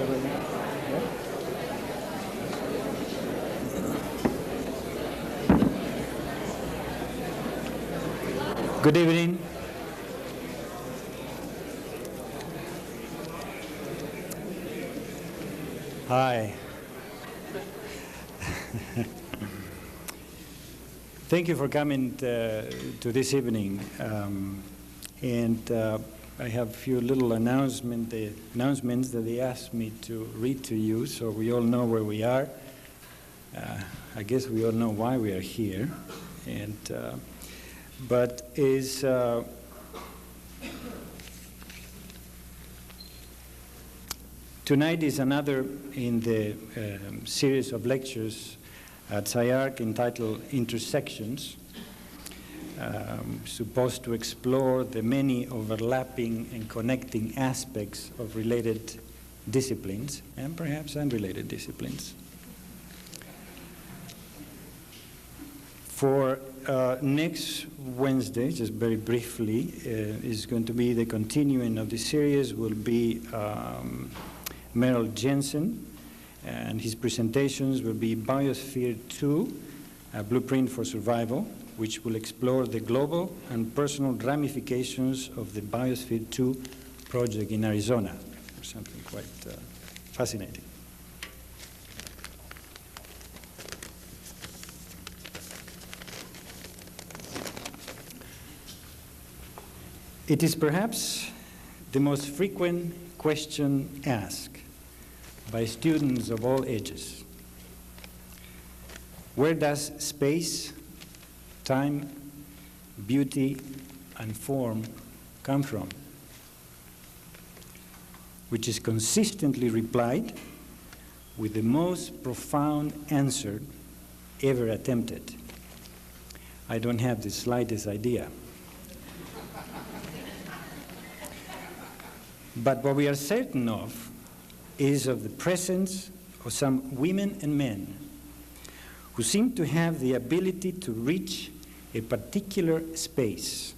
very much. Yeah. Good evening. Hi. Thank you for coming to this evening. I have a few little announcements that they asked me to read to you, so we all know where we are. I guess we all know why we are here. Tonight is another in the series of lectures at SCI-Arc entitled Intersections, supposed to explore the many overlapping and connecting aspects of related disciplines and perhaps unrelated disciplines. For next Wednesday, just very briefly, is going to be the continuing of the series will be Merrill Jensen, and his presentations will be Biosphere 2, a Blueprint for Survival, which will explore the global and personal ramifications of the Biosphere 2 project in Arizona, or something quite fascinating. It is perhaps the most frequent question asked by students of all ages. Where does space, time, beauty, and form come from? Which is consistently replied with the most profound answer ever attempted. I don't have the slightest idea. But what we are certain of is of the presence of some women and men who seem to have the ability to reach a particular space,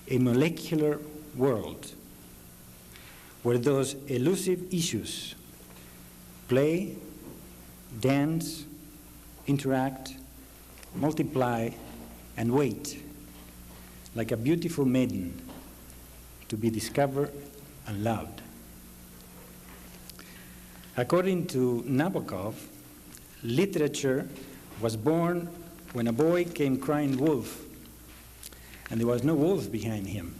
a molecular world, where those elusive issues play, dance, interact, multiply, and wait like a beautiful maiden to be discovered and loved. According to Nabokov, literature was born when a boy came crying wolf, and there was no wolf behind him.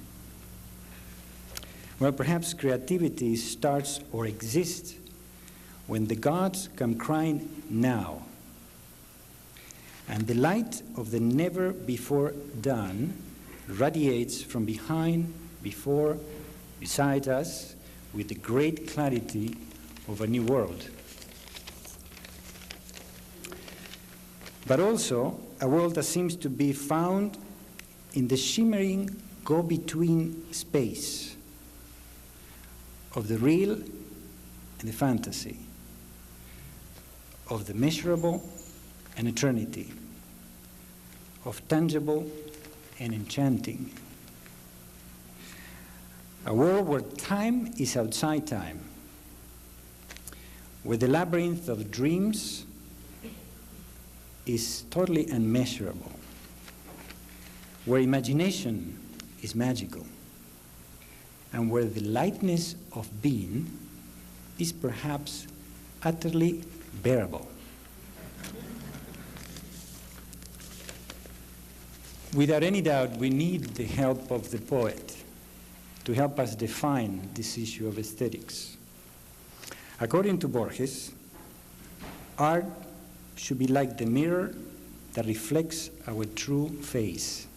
Well, perhaps creativity starts or exists when the gods come crying now, and the light of the never before dawn radiates from behind, before, beside us, with the great clarity of a new world. But also a world that seems to be found in the shimmering go-between space of the real and the fantasy, of the measurable and eternity, of tangible and enchanting. A world where time is outside time, where the labyrinth of dreams is totally unmeasurable, where imagination is magical, and where the lightness of being is perhaps utterly bearable. Without any doubt, we need the help of the poet to help us define this issue of aesthetics. According to Borges, art should be like the mirror that reflects our true face.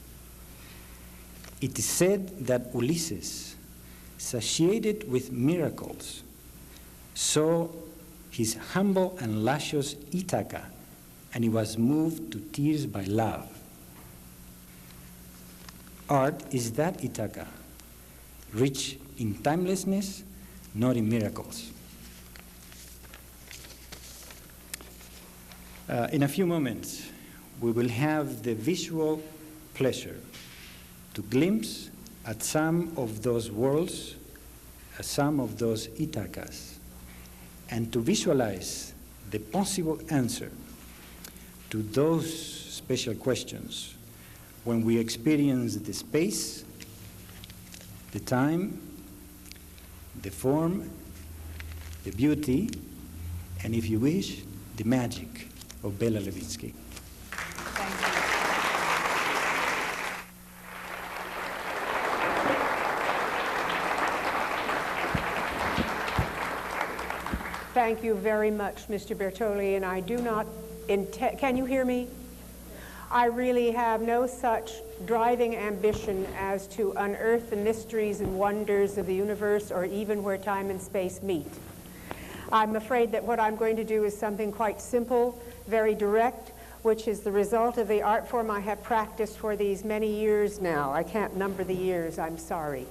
It is said that Ulysses, satiated with miracles, saw his humble and luscious Ithaca, and he was moved to tears by love. Art is that Ithaca, rich in timelessness, not in miracles. In a few moments, we will have the visual pleasure to glimpse at some of those worlds, some of those Ithacas, and to visualize the possible answer to those special questions when we experience the space, the time, the form, the beauty, and if you wish, the magic of Bela Lewitzky. Thank you. Thank you very much, Mr. Bertoli, and I do not intend, can you hear me? I really have no such driving ambition as to unearth the mysteries and wonders of the universe or even where time and space meet. I'm afraid that what I'm going to do is something quite simple, very direct, which is the result of the art form I have practiced for these many years now. I can't number the years, I'm sorry.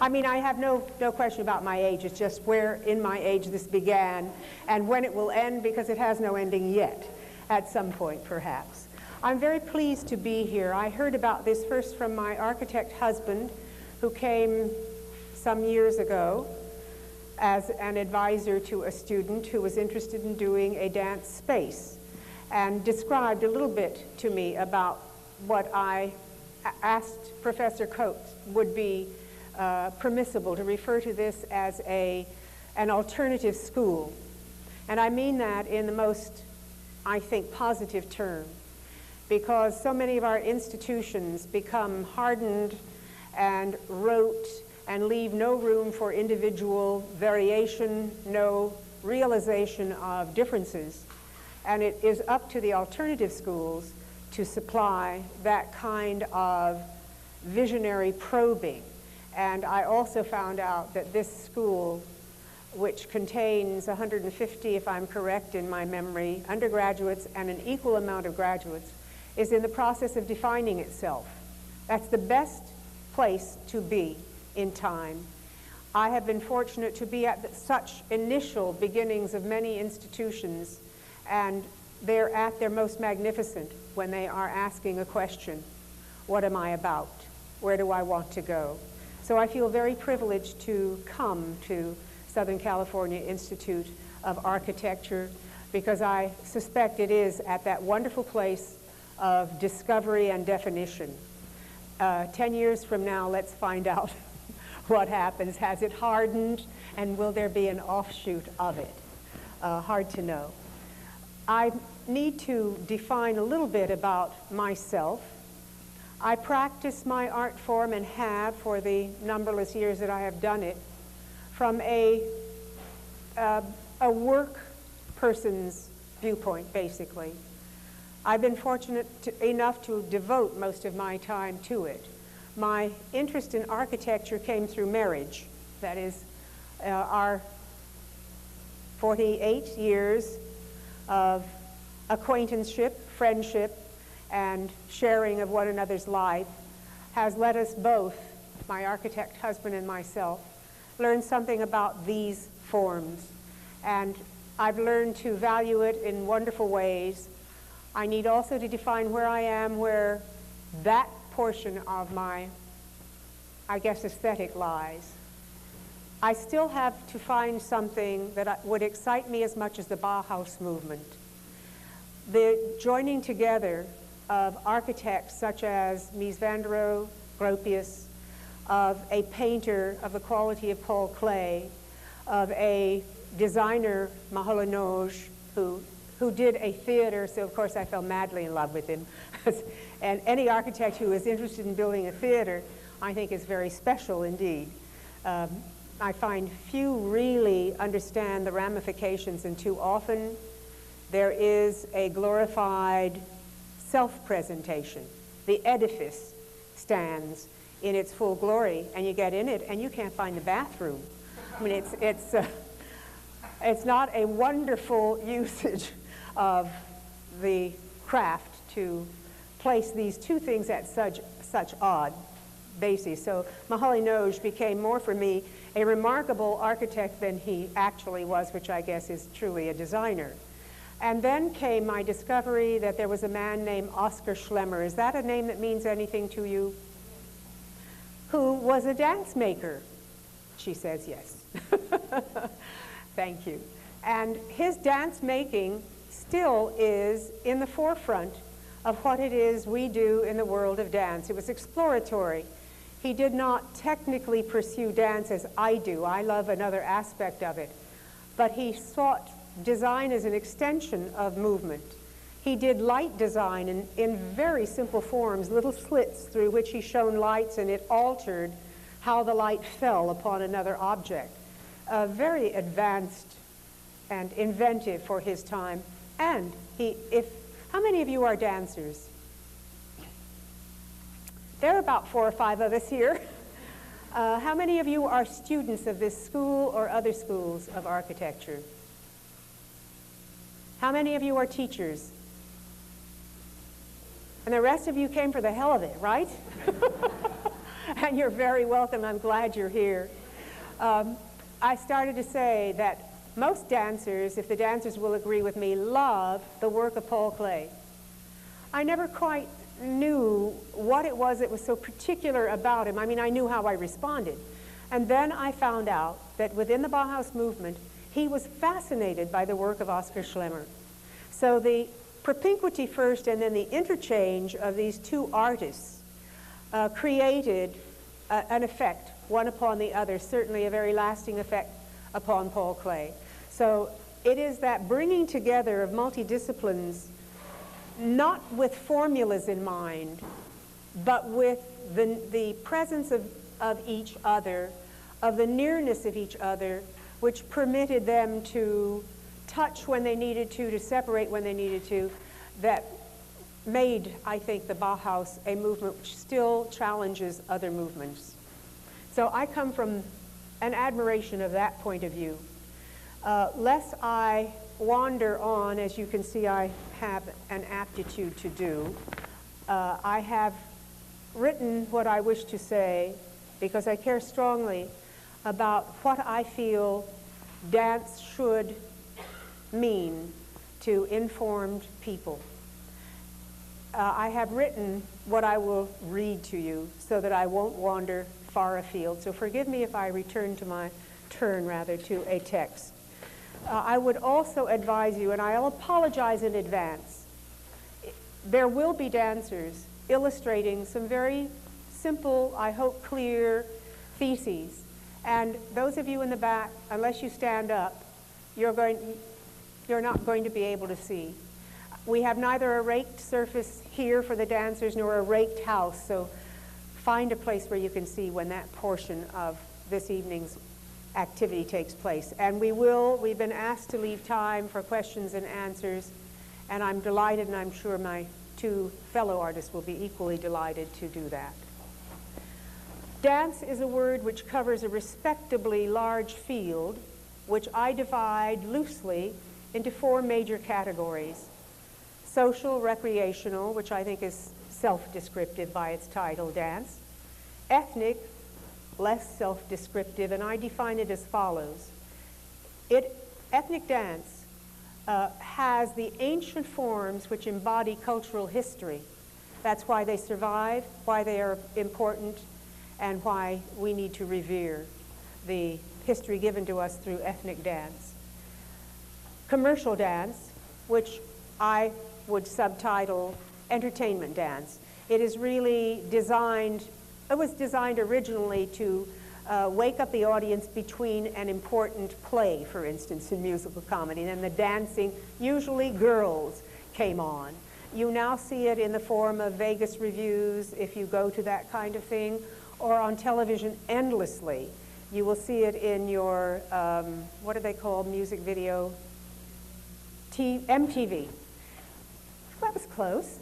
I mean, I have no question about my age. It's just where in my age this began and when it will end, because it has no ending yet, at some point perhaps. I'm very pleased to be here. I heard about this first from my architect husband, who came some years ago as an advisor to a student who was interested in doing a dance space, and described a little bit to me about what I asked Professor Coates would be permissible to refer to this as an alternative school. And I mean that in the most, I think, positive term, because so many of our institutions become hardened and rote and leave no room for individual variation, no realization of differences. And it is up to the alternative schools to supply that kind of visionary probing. And I also found out that this school, which contains 150, if I'm correct in my memory, undergraduates and an equal amount of graduates, is in the process of defining itself. That's the best place to be in time. I have been fortunate to be at such initial beginnings of many institutions, and they're at their most magnificent when they are asking a question. What am I about? Where do I want to go? So I feel very privileged to come to Southern California Institute of Architecture, because I suspect it is at that wonderful place of discovery and definition. 10 years from now, let's find out what happens. Has it hardened, and will there be an offshoot of it? Hard to know. I need to define a little bit about myself. I practice my art form, and have for the numberless years that I have done it, from a work person's viewpoint, basically. I've been fortunate enough to devote most of my time to it. My interest in architecture came through marriage. That is, our 48 years of acquaintanceship, friendship, and sharing of one another's life has let us both, my architect husband and myself, learn something about these forms. And I've learned to value it in wonderful ways. I need also to define where I am, where that portion of my, I guess, aesthetic lies. I still have to find something that would excite me as much as the Bauhaus movement. The joining together of architects such as Mies van der Rohe, Gropius, of a painter of the quality of Paul Klee, of a designer, Mahalanoj, who did a theater, so of course I fell madly in love with him. And any architect who is interested in building a theater, I think, is very special indeed. I find few really understand the ramifications, and too often there is a glorified self-presentation. The edifice stands in its full glory, and you get in it and you can't find the bathroom. I mean, it's not a wonderful usage of the craft to place these two things at such odd bases. So Mahalanoj became more for me a remarkable architect than he actually was, which I guess is truly a designer. And then came my discovery that there was a man named Oskar Schlemmer. Is that a name that means anything to you? Who was a dance maker. She says yes. Thank you. And his dance making still is in the forefront of what it is we do in the world of dance. It was exploratory. He did not technically pursue dance as I do. I love another aspect of it. But he sought design as an extension of movement. He did light design in very simple forms, little slits through which he shone lights, and it altered how the light fell upon another object. Very advanced and inventive for his time. And how many of you are dancers? There are about 4 or 5 of us here. How many of you are students of this school or other schools of architecture? How many of you are teachers? And the rest of you came for the hell of it, right? And you're very welcome. I'm glad you're here. I started to say that most dancers, if the dancers will agree with me, love the work of Paul Klee. I never quite knew what it was that was so particular about him. I mean, I knew how I responded. And then I found out that within the Bauhaus movement, he was fascinated by the work of Oskar Schlemmer. So the propinquity first and then the interchange of these two artists created an effect, one upon the other, certainly a very lasting effect upon Paul Klee. So it is that bringing together of multidisciplines, not with formulas in mind, but with the presence of each other, of the nearness of each other, which permitted them to touch when they needed to separate when they needed to, that made, I think, the Bauhaus a movement which still challenges other movements. So I come from an admiration of that point of view. Lest I wander on, as you can see I have an aptitude to do, I have written what I wish to say because I care strongly about what I feel dance should mean to informed people. I have written what I will read to you so that I won't wander far afield. So forgive me if I return to my turn, rather, to a text. I would also advise you, and I'll apologize in advance, there will be dancers illustrating some very simple, I hope clear, theses. And those of you in the back, unless you stand up, you're not going to be able to see. We have neither a raked surface here for the dancers nor a raked house, so find a place where you can see when that portion of this evening's activity takes place. And we've been asked to leave time for questions and answers, and I'm delighted, and I'm sure my 2 fellow artists will be equally delighted to do that. Dance is a word which covers a respectably large field, which I divide loosely into 4 major categories. Social, recreational, which I think is self-descriptive by its title, dance. Ethnic, less self-descriptive, and I define it as follows. Ethnic dance has the ancient forms which embody cultural history. That's why they survive, why they are important, and why we need to revere the history given to us through ethnic dance. Commercial dance, which I would subtitle entertainment dance. It is really designed, it was designed originally to wake up the audience between an important play, for instance, in musical comedy, and then the dancing, usually girls, came on. You now see it in the form of Vegas revues, if you go to that kind of thing, or on television endlessly. You will see it in your, what are they called, music video? MTV. That was close.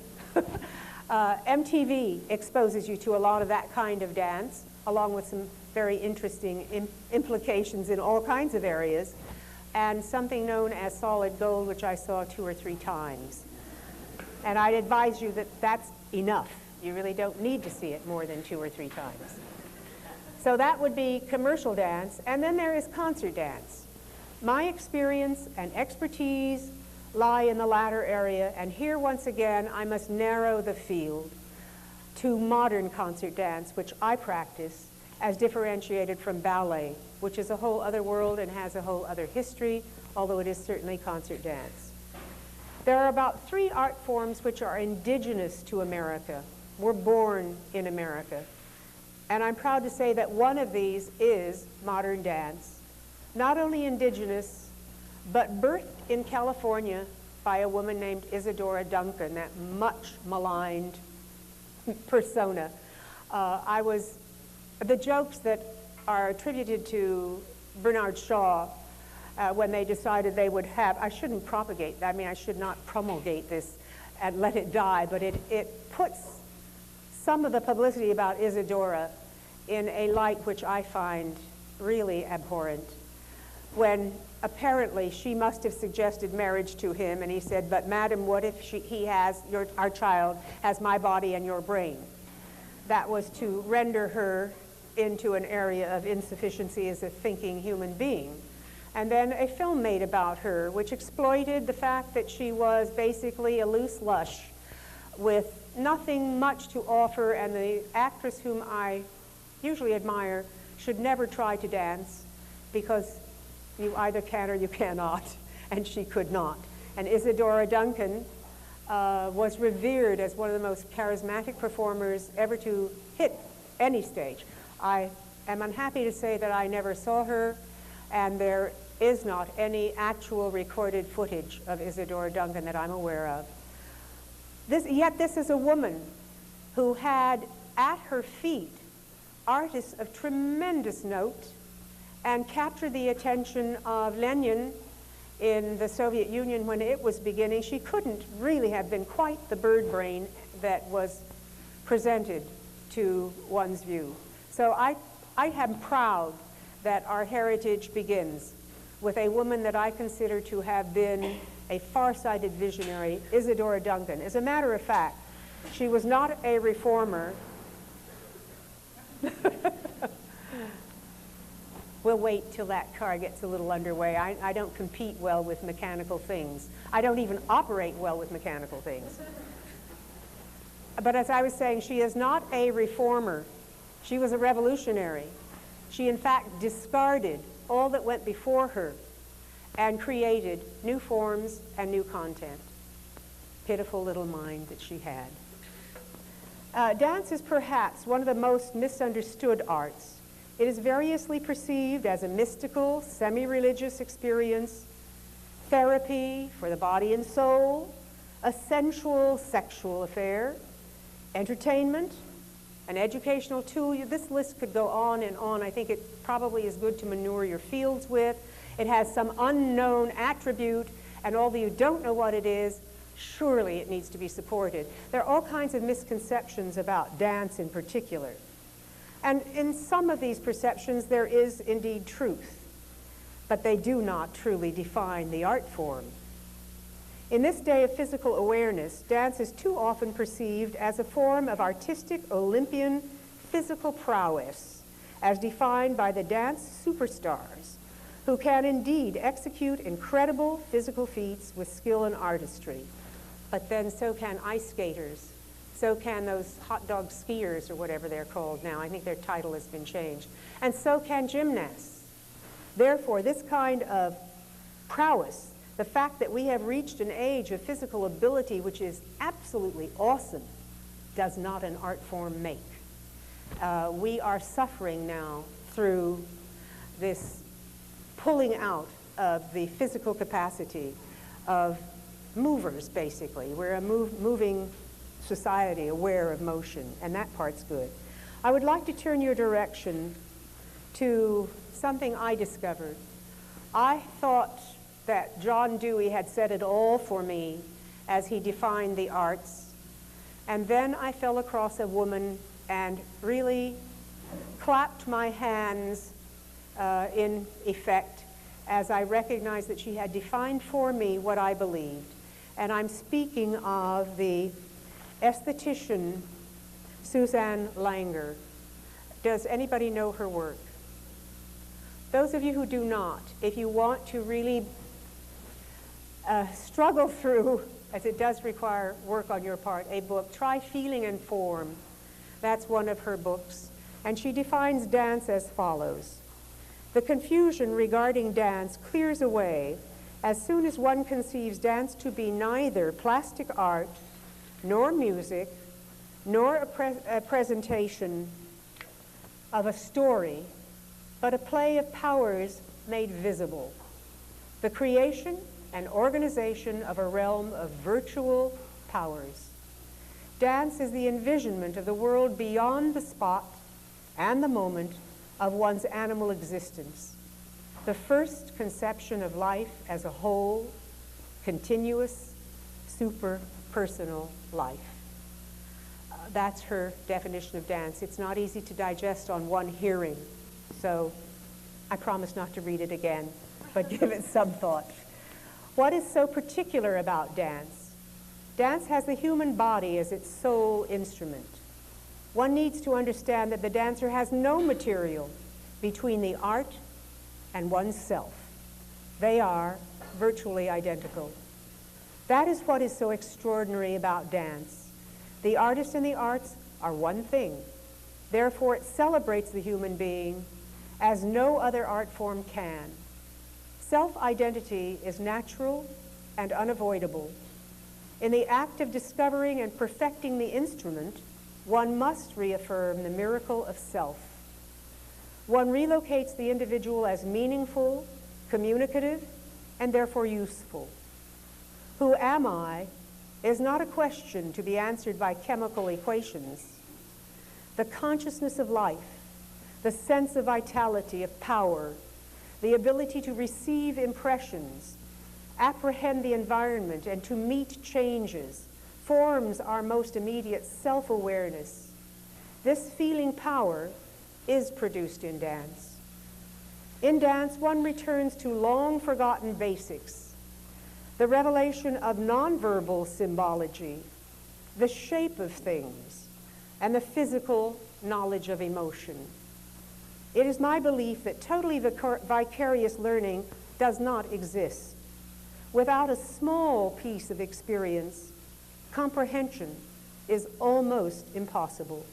MTV exposes you to a lot of that kind of dance, along with some very interesting implications in all kinds of areas, and something known as solid gold, which I saw 2 or 3 times. And I'd advise you that that's enough. You really don't need to see it more than 2 or 3 times. So that would be commercial dance, and then there is concert dance. My experience and expertise lie in the latter area, and here once again I must narrow the field to modern concert dance, which I practice as differentiated from ballet, which is a whole other world and has a whole other history, although it is certainly concert dance. There are about 3 art forms which are indigenous to America, were born in America. And I'm proud to say that one of these is modern dance. Not only indigenous, but birthed in California by a woman named Isadora Duncan, that much maligned persona. The jokes that are attributed to Bernard Shaw when they decided they would have, I shouldn't propagate, I mean I should not promulgate this and let it die, but it puts some of the publicity about Isadora in a light which I find really abhorrent. When apparently she must have suggested marriage to him, and he said, "But madam, what if our child has my body and your brain?" That was to render her into an area of insufficiency as a thinking human being. And then a film made about her, which exploited the fact that she was basically a loose lush with nothing much to offer, and the actress whom I usually admire should never try to dance, because you either can or you cannot, and she could not. And Isadora Duncan was revered as one of the most charismatic performers ever to hit any stage. I am unhappy to say that I never saw her, and there is not any actual recorded footage of Isadora Duncan that I'm aware of. Yet this is a woman who had at her feet artists of tremendous note and captured the attention of Lenin in the Soviet Union when it was beginning. She couldn't really have been quite the bird brain that was presented to one's view. So I am proud that our heritage begins with a woman that I consider to have been a far-sighted visionary, Isadora Duncan. As a matter of fact, she was not a reformer. We'll wait till that car gets a little underway. I don't compete well with mechanical things. I don't even operate well with mechanical things. But as I was saying, she is not a reformer. She was a revolutionary. She, in fact, discarded all that went before her and created new forms and new content. Pitiful little mind that she had. Dance is perhaps one of the most misunderstood arts. It is variously perceived as a mystical, semi-religious experience, therapy for the body and soul, a sensual sexual affair, entertainment, an educational tool. This list could go on and on. I think it probably is good to manure your fields with. It has some unknown attribute, and although you don't know what it is, surely it needs to be supported. There are all kinds of misconceptions about dance in particular. And in some of these perceptions, there is indeed truth, but they do not truly define the art form. In this day of physical awareness, dance is too often perceived as a form of artistic Olympian physical prowess, as defined by the dance superstars, who can indeed execute incredible physical feats with skill and artistry. But then so can ice skaters. So can those hot dog skiers, or whatever they're called now. I think their title has been changed. And so can gymnasts. Therefore, this kind of prowess, the fact that we have reached an age of physical ability which is absolutely awesome, does not an art form make. We are suffering now through this pulling out of the physical capacity of movers, basically. We're a moving society, aware of motion, and that part's good. I would like to turn your direction to something I discovered. I thought that John Dewey had said it all for me as he defined the arts, and then I fell across a woman and really clapped my hands in effect as I recognized that she had defined for me what I believed. And I'm speaking of the aesthetician Suzanne Langer. Does anybody know her work? Those of you who do not, if you want to really struggle through, as it does require work on your part, a book, try Feeling and Form. That's one of her books. And she defines dance as follows. The confusion regarding dance clears away As soon as one conceives dance to be neither plastic art, nor music, nor a presentation of a story, but a play of powers made visible, the creation and organization of a realm of virtual powers. Dance is the envisionment of the world beyond the spot and the moment of one's animal existence, the first conception of life as a whole, continuous, super-personal life. That's her definition of dance. It's not easy to digest on one hearing, so I promise not to read it again, but give it some thought. What is so particular about dance? Dance has the human body as its sole instrument. One needs to understand that the dancer has no material between the art and oneself. They are virtually identical. That is what is so extraordinary about dance. The artist and the arts are one thing. Therefore, it celebrates the human being as no other art form can. Self-identity is natural and unavoidable. In the act of discovering and perfecting the instrument, one must reaffirm the miracle of self. One relocates the individual as meaningful, communicative, and therefore useful. Who am I is not a question to be answered by chemical equations. The consciousness of life, the sense of vitality, of power, the ability to receive impressions, apprehend the environment, and to meet changes, forms our most immediate self-awareness. This feeling power is produced in dance. In dance, one returns to long-forgotten basics, the revelation of nonverbal symbology, the shape of things, and the physical knowledge of emotion. It is my belief that totally vicarious learning does not exist. Without a small piece of experience, comprehension is almost impossible.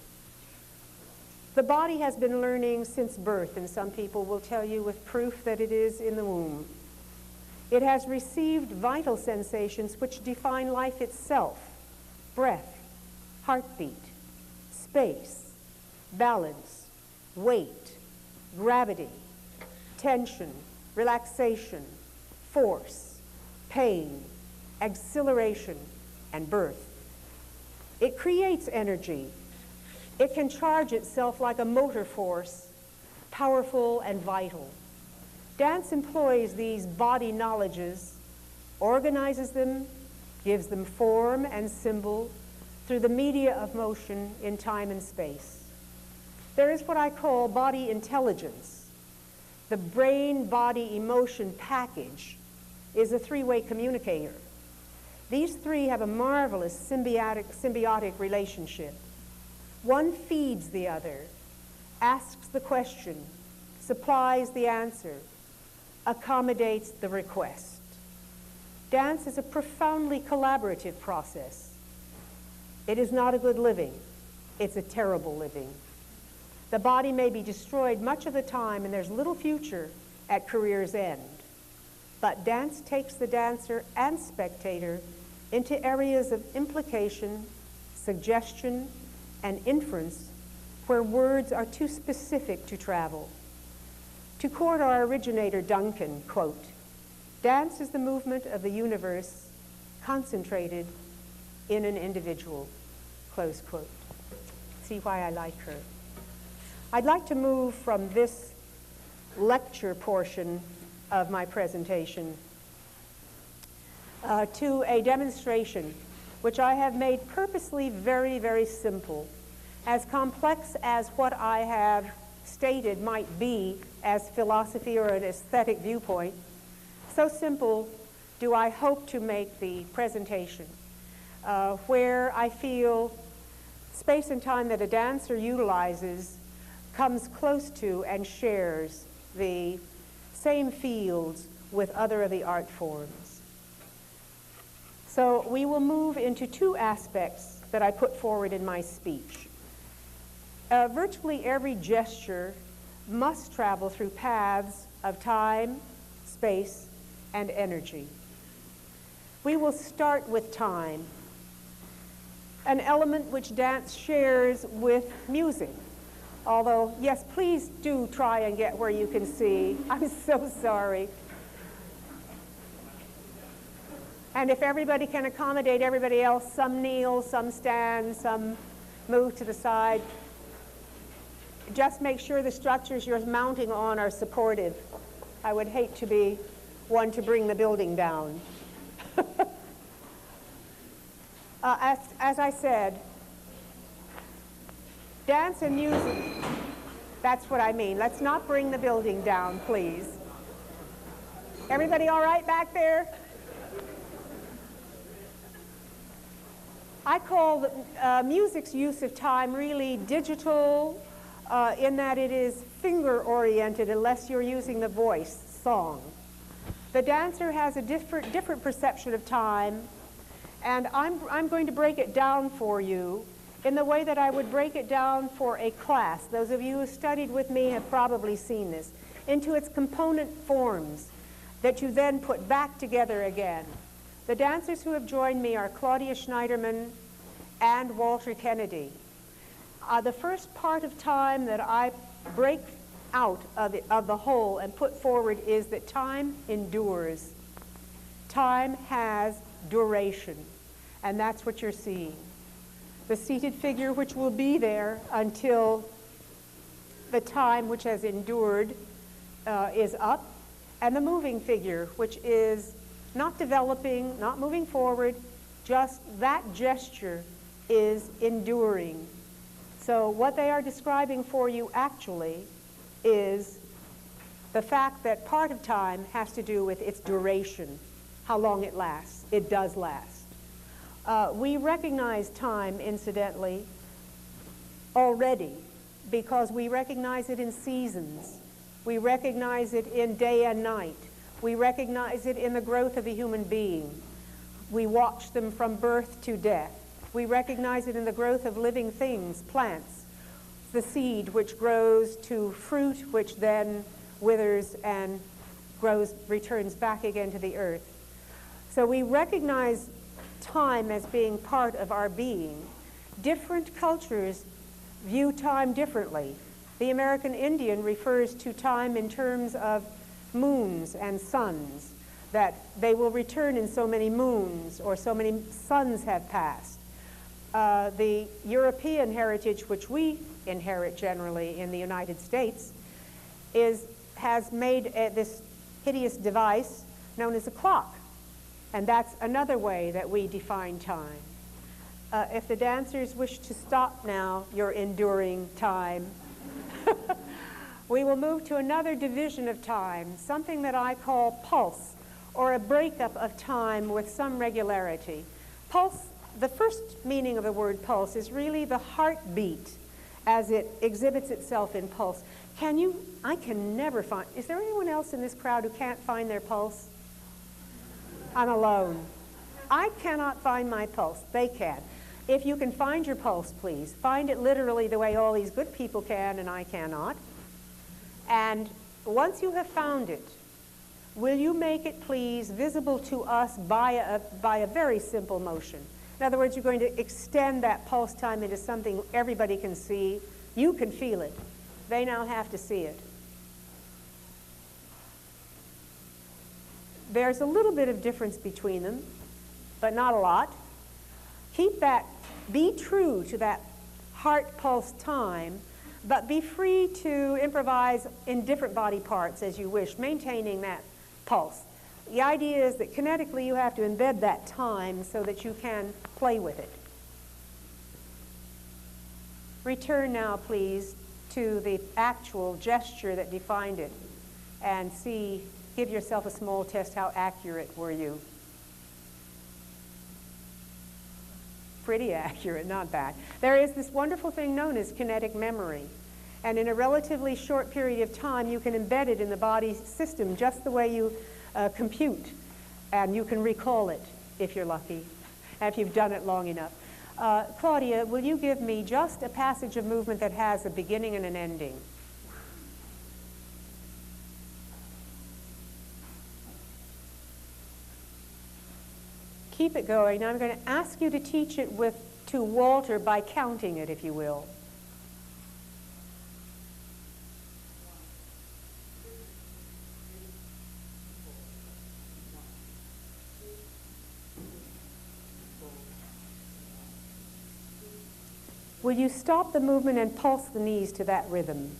The body has been learning since birth, and some people will tell you with proof that it is in the womb. It has received vital sensations which define life itself: breath, heartbeat, space, balance, weight, gravity, tension, relaxation, force, pain, exhilaration, and birth. It creates energy. It can charge itself like a motor force, powerful and vital. Dance employs these body knowledges, organizes them, gives them form and symbol through the media of motion in time and space. There is what I call body intelligence. The brain-body-emotion package is a three-way communicator. These three have a marvelous symbiotic relationship. One feeds the other, asks the question, supplies the answer, accommodates the request. Dance is a profoundly collaborative process. It is not a good living. It's a terrible living. The body may be destroyed much of the time, and there's little future at career's end. But dance takes the dancer and spectator into areas of implication, suggestion, and inference where words are too specific to travel. To quote our originator Duncan, quote, "Dance is the movement of the universe concentrated in an individual," close quote. See why I like her. I'd like to move from this lecture portion of my presentation to a demonstration which I have made purposely very, very simple, as complex as what I have stated might be as philosophy or an aesthetic viewpoint. So simple do I hope to make the presentation, where I feel space and time that a dancer utilizes comes close to and shares the same fields with other of the art forms. So we will move into two aspects that I put forward in my speech. Virtually every gesture must travel through paths of time, space, and energy. We will start with time, an element which dance shares with music. Although, yes, please do try and get where you can see. I'm so sorry. And if everybody can accommodate everybody else, some kneel, some stand, some move to the side. Just make sure the structures you're mounting on are supportive. I would hate to be one to bring the building down. As I said, dance and music, that's what I mean. Let's not bring the building down, please. Everybody all right back there? I call music's use of time really digital in that it is finger-oriented unless you're using the voice, song. The dancer has a different perception of time, and I'm going to break it down for you in the way that I would break it down for a class. Those of you who studied with me have probably seen this, into its component forms that you then put back together again. The dancers who have joined me are Claudia Schneiderman and Walter Kennedy. The first part of time that I break out of the whole and put forward is that time endures. Time has duration, and that's what you're seeing. The seated figure, which will be there until the time which has endured is up, and the moving figure, which is not developing, not moving forward, just that gesture is enduring. So what they are describing for you actually is the fact that part of time has to do with its duration, how long it lasts. It does last. We recognize time, incidentally, already because we recognize it in seasons. We recognize it in day and night. We recognize it in the growth of a human being. We watch them from birth to death. We recognize it in the growth of living things, plants, the seed which grows to fruit, which then withers and grows, returns back again to the earth. So we recognize time as being part of our being. Different cultures view time differently. The American Indian refers to time in terms of moons and suns, that they will return in so many moons or so many suns have passed. The European heritage, which we inherit generally in the United States, has made this hideous device known as a clock. And that's another way that we define time. If the dancers wish to stop now your enduring time, we will move to another division of time, something that I call pulse, or a breakup of time with some regularity. Pulse, the first meaning of the word pulse is really the heartbeat as it exhibits itself in pulse. I can never find, is there anyone else in this crowd who can't find their pulse? I'm alone. I cannot find my pulse. They can. If you can find your pulse, please, find it literally the way all these good people can and I cannot. And once you have found it, will you make it, please, visible to us by a very simple motion? In other words, you're going to extend that pulse time into something everybody can see. You can feel it. They now have to see it. There's a little bit of difference between them, but not a lot. Keep that, be true to that heart pulse time, but be free to improvise in different body parts as you wish, maintaining that pulse. The idea is that kinetically you have to embed that time so that you can play with it. Return now, please, to the actual gesture that defined it and see, give yourself a small test, how accurate were you? Pretty accurate, not bad. There is this wonderful thing known as kinetic memory. And in a relatively short period of time, you can embed it in the body system just the way you compute. And you can recall it, if you're lucky, if you've done it long enough. Claudia, will you give me just a passage of movement that has a beginning and an ending? Keep it going. Now I'm going to ask you to teach it to Walter by counting it, if you will. Will you stop the movement and pulse the knees to that rhythm?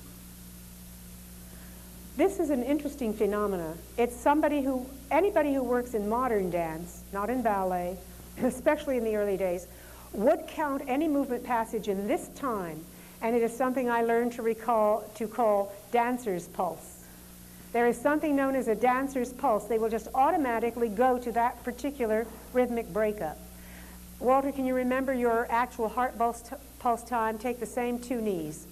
This is an interesting phenomena. It's anybody who works in modern dance, not in ballet, especially in the early days, would count any movement passage in this time, and it is something I learned to call dancer's pulse. There is something known as a dancer's pulse. They will just automatically go to that particular rhythmic breakup. Walter, can you remember your actual heart pulse time? Take the same 2 knees.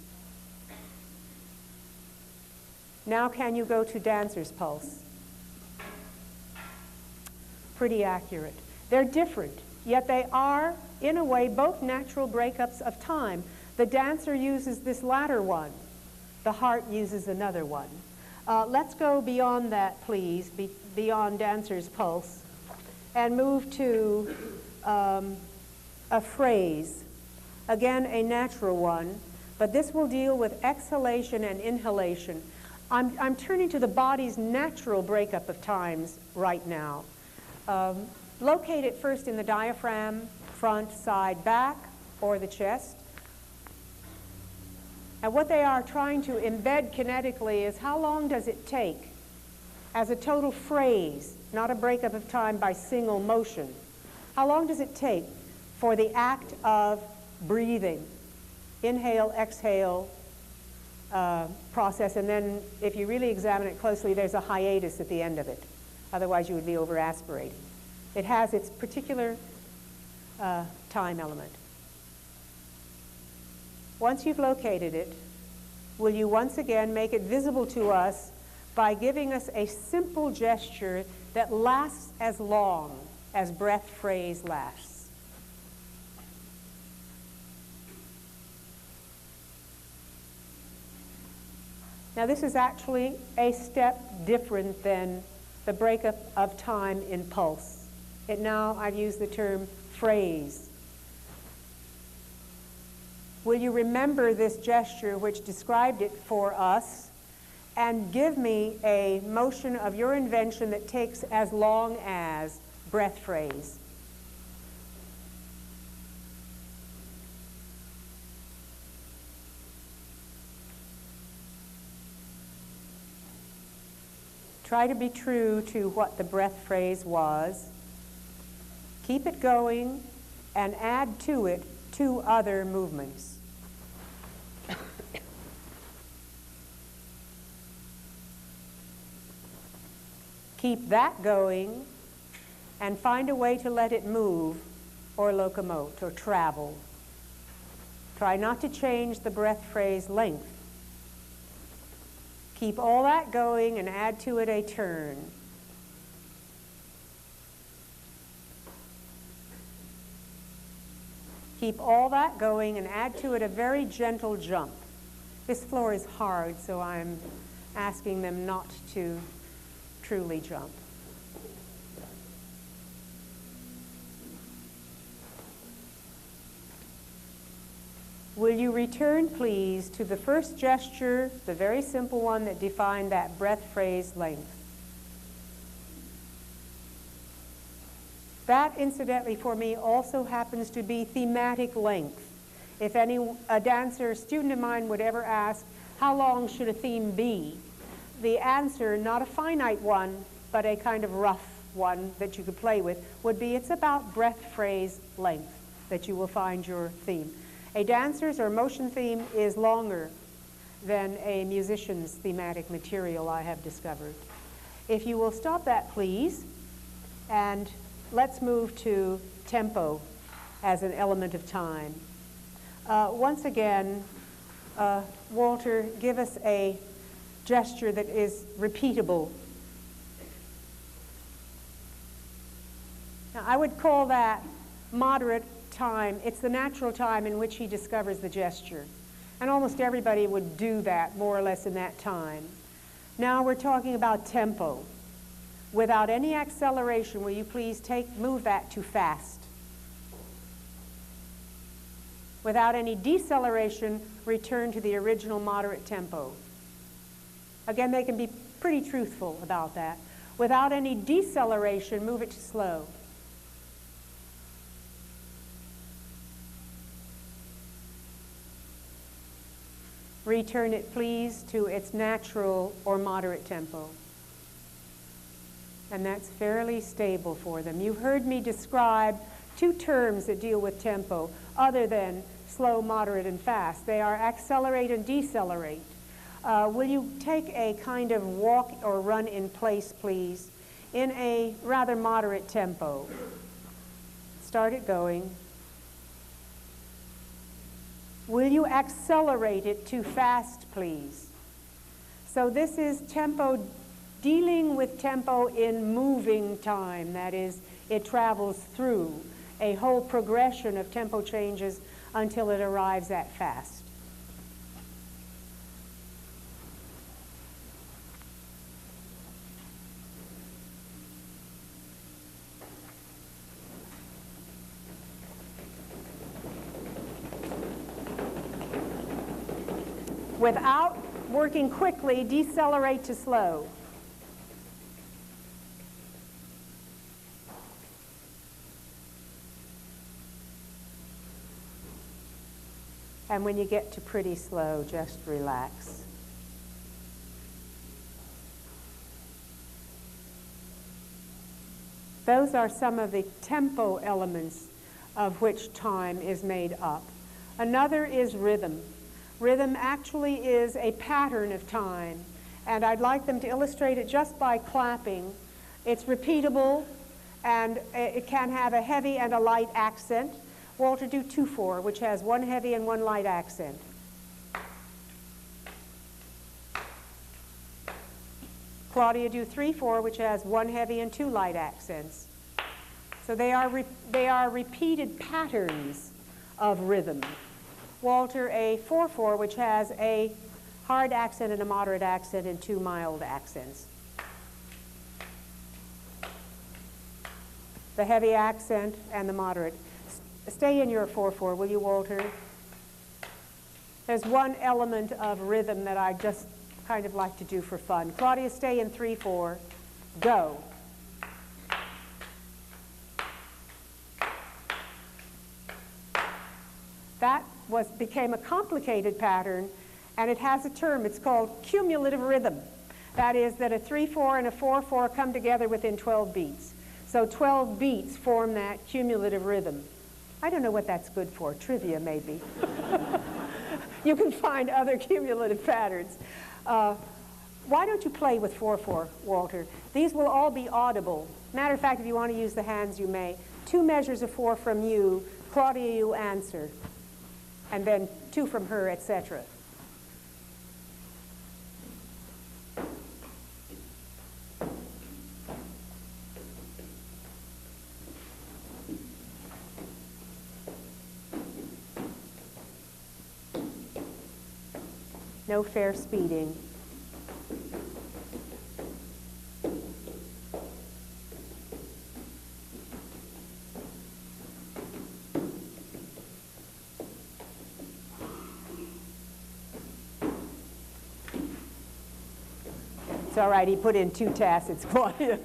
Now can you go to dancer's pulse? Pretty accurate. They're different, yet they are, in a way, both natural breakups of time. The dancer uses this latter one. The heart uses another one. Let's go beyond that, please, beyond dancer's pulse, and move to a phrase. Again, a natural one, but this will deal with exhalation and inhalation. I'm turning to the body's natural breakup of times right now. Locate it first in the diaphragm, front, side, back, or the chest. And what they are trying to embed kinetically is how long does it take as a total phrase, not a breakup of time by single motion. How long does it take for the act of breathing, inhale, exhale, process, and then if you really examine it closely, there's a hiatus at the end of it. Otherwise, you would be over-aspirating. It has its particular time element. Once you've located it, will you once again make it visible to us by giving us a simple gesture that lasts as long as breath phrase lasts? Now this is actually a step different than the breakup of time in pulse. I've used the term phrase. Will you remember this gesture which described it for us and give me a motion of your invention that takes as long as breath phrase? Try to be true to what the breath phrase was. Keep it going and add to it 2 other movements. Keep that going and find a way to let it move or locomote or travel. Try not to change the breath phrase length. Keep all that going and add to it a turn. Keep all that going and add to it a very gentle jump. This floor is hard, so I'm asking them not to truly jump. Will you return, please, to the first gesture, the very simple one that defined that breath phrase length? That, incidentally, for me, also happens to be thematic length. If a dancer, student of mine would ever ask, how long should a theme be? The answer, not a finite one, but a kind of rough one that you could play with, would be it's about breath phrase length that you will find your theme. A dancer's or motion theme is longer than a musician's thematic material, I have discovered. If you will stop that, please, and let's move to tempo as an element of time. Once again, Walter, give us a gesture that is repeatable. Now, I would call that moderate time. It's the natural time in which he discovers the gesture. And almost everybody would do that more or less in that time. Now we're talking about tempo. Without any acceleration, will you please move that to fast? Without any deceleration, return to the original moderate tempo. Again, they can be pretty truthful about that. Without any deceleration, move it to slow. Return it, please, to its natural or moderate tempo. And that's fairly stable for them. You've heard me describe two terms that deal with tempo, other than slow, moderate, and fast. They are accelerate and decelerate. Will you take a kind of walk or run in place, please, in a rather moderate tempo? Start it going. Will you accelerate it to fast, please? So this is tempo, dealing with tempo in moving time. That is, it travels through a whole progression of tempo changes until it arrives at fast. Without working quickly, decelerate to slow. And when you get to pretty slow, just relax. Those are some of the tempo elements of which time is made up. Another is rhythm. Rhythm actually is a pattern of time, and I'd like them to illustrate it just by clapping. It's repeatable, and it can have a heavy and a light accent. Walter, do 2/4, which has one heavy and one light accent. Claudia, do 3/4, which has one heavy and two light accents. So they are repeated patterns of rhythm. Walter, a 4/4, which has a hard accent and a moderate accent and two mild accents. The heavy accent and the moderate. Stay in your 4/4, will you, Walter? There's one element of rhythm that I just kind of like to do for fun. Claudia, stay in 3/4. Go. That became a complicated pattern, and it has a term. It's called cumulative rhythm. That is that a 3/4 and a 4/4 come together within 12 beats. So 12 beats form that cumulative rhythm. I don't know what that's good for. Trivia, maybe. You can find other cumulative patterns. Why don't you play with 4/4, Walter? These will all be audible. Matter of fact, if you want to use the hands, you may. 2 measures of 4 from you. Claudia, you answer. And then 2 from her, etc. No fair speeding. It's all right, he put in 2 tacits. Claudia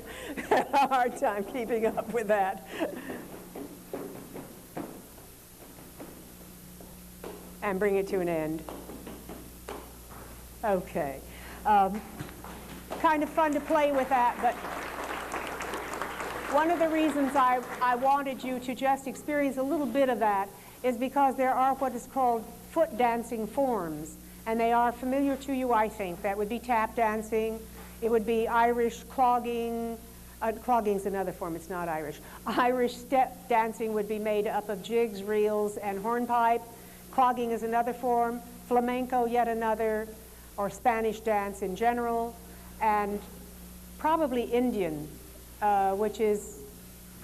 had a hard time keeping up with that. And bring it to an end. Okay. Kind of fun to play with that, but one of the reasons I wanted you to just experience a little bit of that is because there are what is called foot dancing forms, and they are familiar to you, I think. That would be tap dancing. It would be Irish clogging. Clogging's another form, it's not Irish. Irish step dancing would be made up of jigs, reels, and hornpipe. Clogging is another form. Flamenco, yet another, or Spanish dance in general, and probably Indian, which is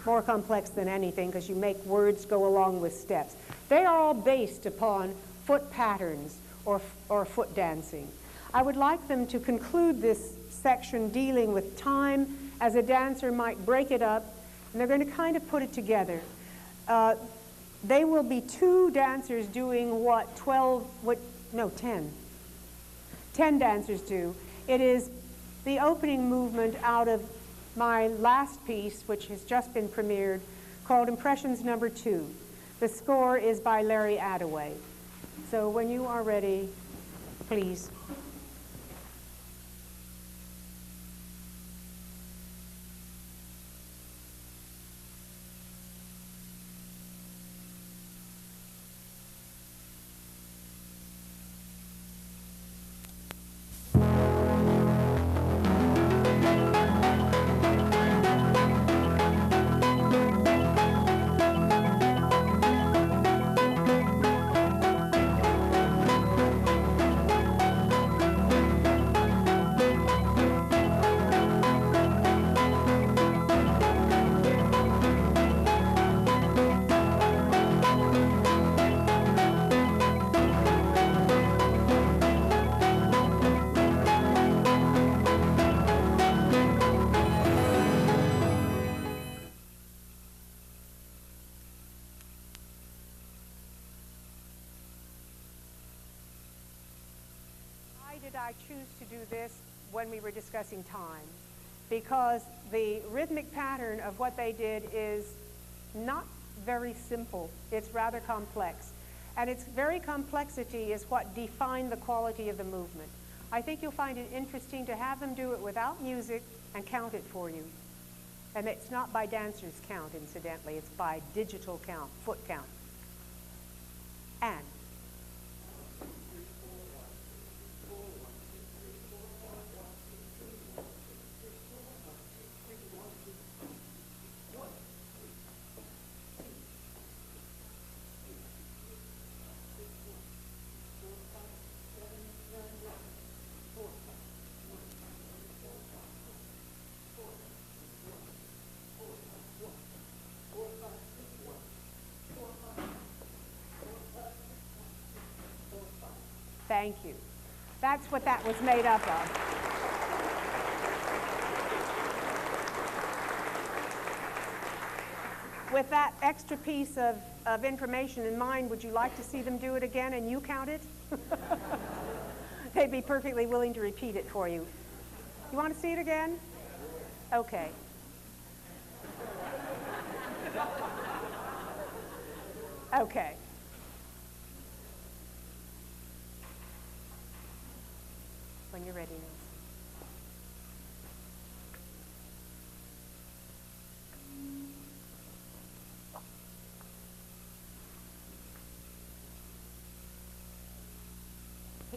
more complex than anything because you make words go along with steps. They are all based upon foot patterns or foot dancing. I would like them to conclude this section dealing with time as a dancer might break it up, and they're going to kind of put it together. They will be two dancers doing what 10 dancers do. It is the opening movement out of my last piece, which has just been premiered, called Impressions No. 2. The score is by Larry Attaway. So when you are ready, please. I choose to do this when we were discussing time, because the rhythmic pattern of what they did is not very simple. It's rather complex. And its very complexity is what defined the quality of the movement. I think you'll find it interesting to have them do it without music and count it for you. And it's not by dancers count, incidentally. It's by digital count, foot count. And thank you. That's what that was made up of. With that extra piece of information in mind, would you like to see them do it again and you count it? They'd be perfectly willing to repeat it for you. You want to see it again? Okay. Okay. When you're ready.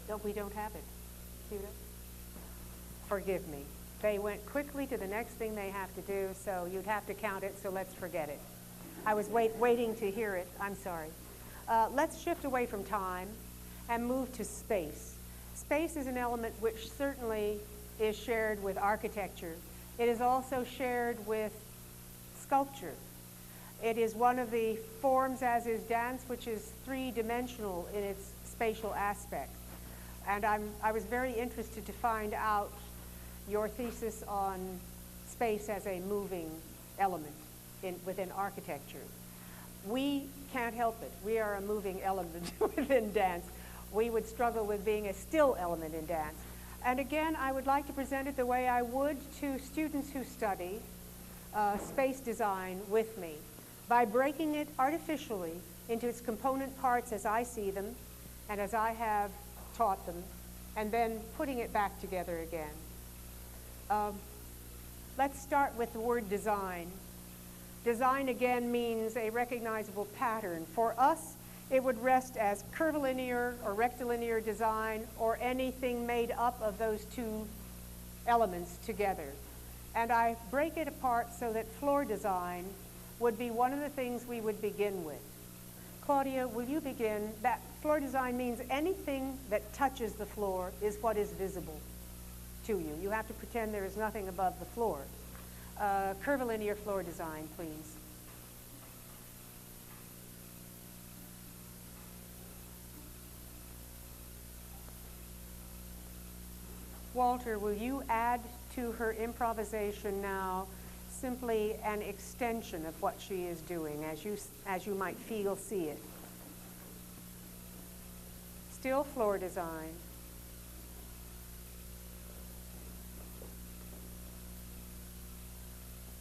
No, we don't have it. Judah? Forgive me. They went quickly to the next thing they have to do, so you'd have to count it, so let's forget it. I was waiting to hear it. I'm sorry. Let's shift away from time and move to space. Space is an element which certainly is shared with architecture. It is also shared with sculpture. It is one of the forms, as is dance, which is three-dimensional in its spatial aspect. And I was very interested to find out your thesis on space as a moving element within architecture. We can't help it. We are a moving element within dance. We would struggle with being a still element in dance. And again, I would like to present it the way I would to students who study space design with me, by breaking it artificially into its component parts as I see them and as I have taught them, and then putting it back together again. Let's start with the word design. Design again means a recognizable pattern. For us, it would rest as curvilinear or rectilinear design, or anything made up of those two elements together. And I break it apart so that floor design would be one of the things we would begin with. Claudia, will you begin? That floor design means anything that touches the floor is what is visible to you. You have to pretend there is nothing above the floor. Curvilinear floor design, please. Walter, will you add to her improvisation now simply an extension of what she is doing, as you might see it. Still floor design.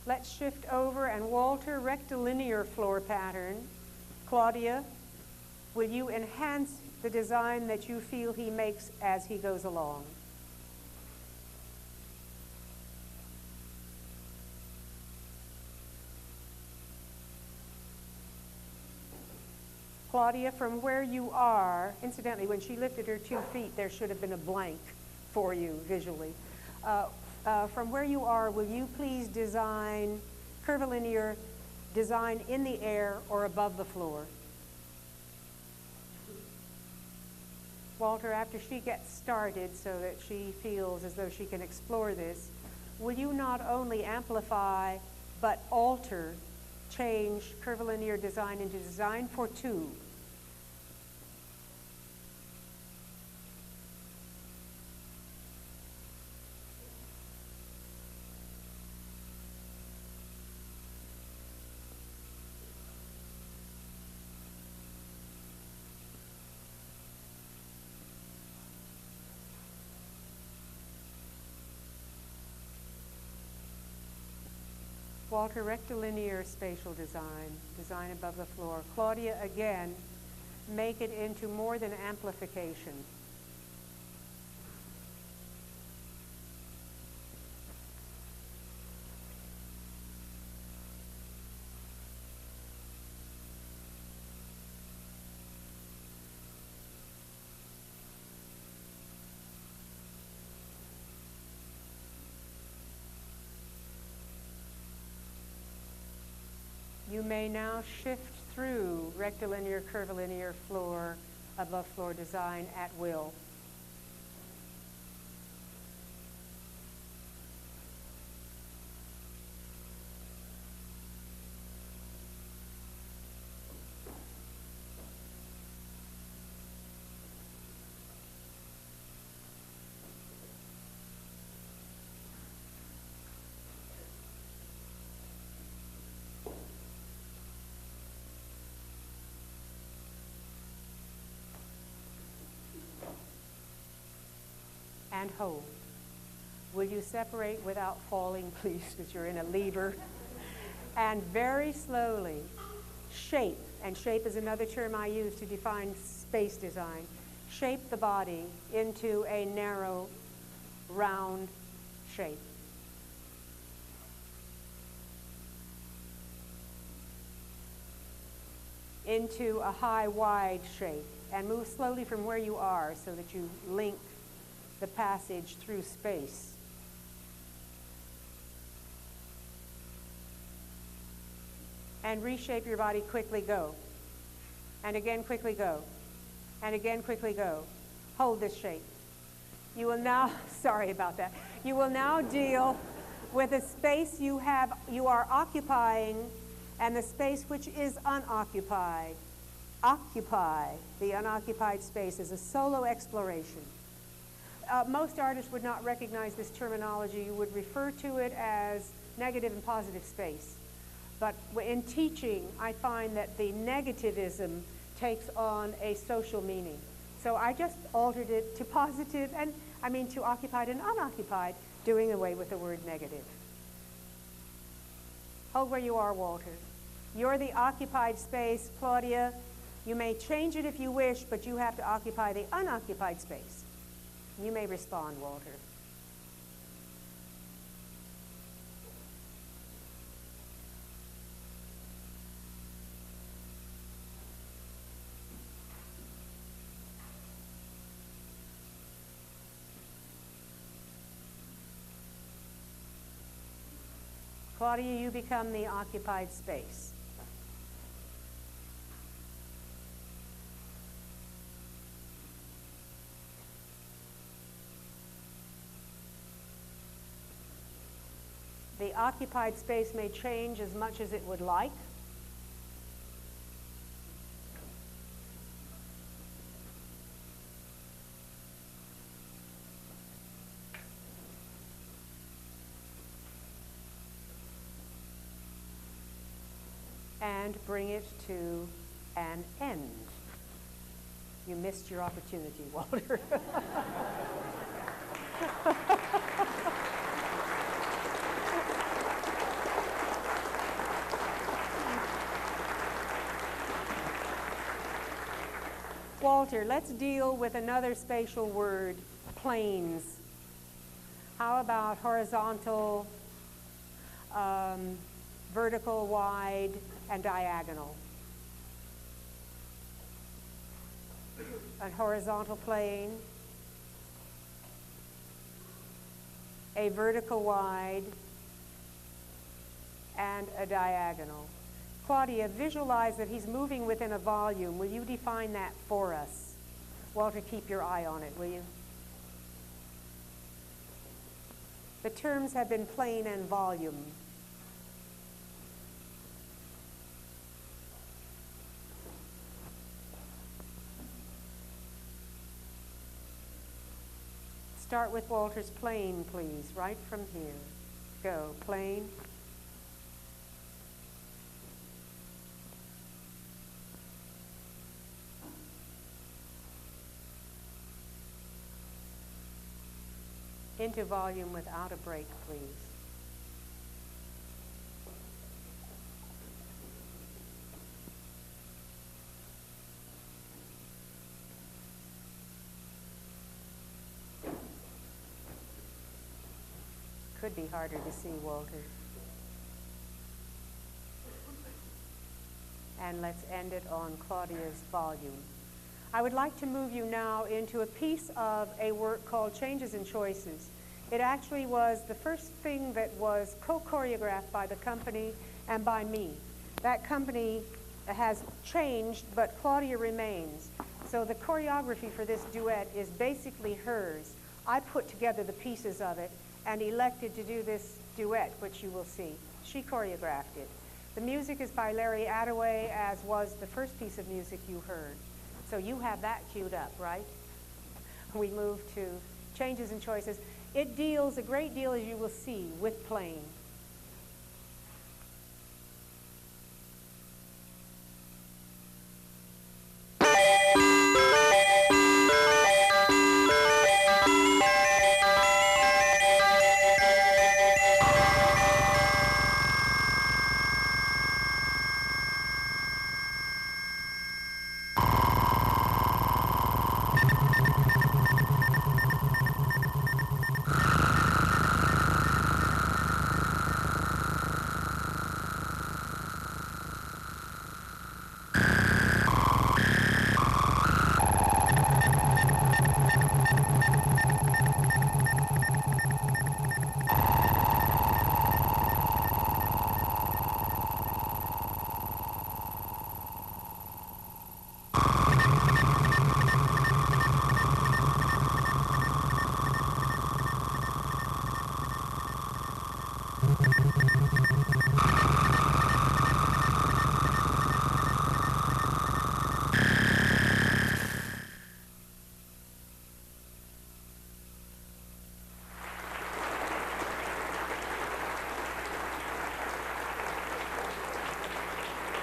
Let's shift over and Walter, rectilinear floor pattern. Claudia, will you enhance the design that you feel he makes as he goes along? Claudia, from where you are, incidentally, when she lifted her 2 feet, there should have been a blank for you visually. From where you are, will you please design curvilinear design in the air or above the floor? Walter, after she gets started so that she feels as though she can explore this, will you not only amplify but alter, change curvilinear design into design for 2? Walter, rectilinear spatial design, design above the floor. Claudia, again, make it into more than amplification. You may now shift through rectilinear, curvilinear floor, above floor design at will. And hold. Will you separate without falling, please, because you're in a lever? And very slowly, shape, and shape is another term I use to define space design, shape the body into a narrow, round shape. Into a high, wide shape, and move slowly from where you are so that you link the passage through space. And reshape your body, quickly go. And again, quickly go. And again, quickly go. Hold this shape. You will now, sorry about that, you will now deal with the space you are occupying and the space which is unoccupied. Occupy the unoccupied space as a solo exploration. Most artists would not recognize this terminology. You would refer to it as negative and positive space. But in teaching, I find that the negativism takes on a social meaning. So I just altered it to positive, and I mean to occupied and unoccupied, doing away with the word negative. Hold where you are, Walter. You're the occupied space. Claudia, you may change it if you wish, but you have to occupy the unoccupied space. You may respond, Walter. Claudia, you become the occupied space. The occupied space may change as much as it would like. and bring it to an end. You missed your opportunity, Walter. Walter, let's deal with another spatial word, planes. How about horizontal, vertical, wide, and diagonal? A horizontal plane, a vertical wide, and a diagonal. Claudia, visualize that he's moving within a volume. Will you define that for us? Walter, keep your eye on it, will you? The terms have been plane and volume. Start with Walter's plane, please, right from here. Go, plane. Into volume without a break, please. Could be harder to see, Walter. And let's end it on Claudia's volume. I would like to move you now into a piece of a work called Changes and Choices. It actually was the first thing that was co-choreographed by the company and by me. That company has changed, but Claudia remains. So the choreography for this duet is basically hers. I put together the pieces of it and elected to do this duet, which you will see. She choreographed it. The music is by Larry Attaway, as was the first piece of music you heard. So you have that queued up, right? We move to Changes and Choices. It deals a great deal, as you will see, with plane.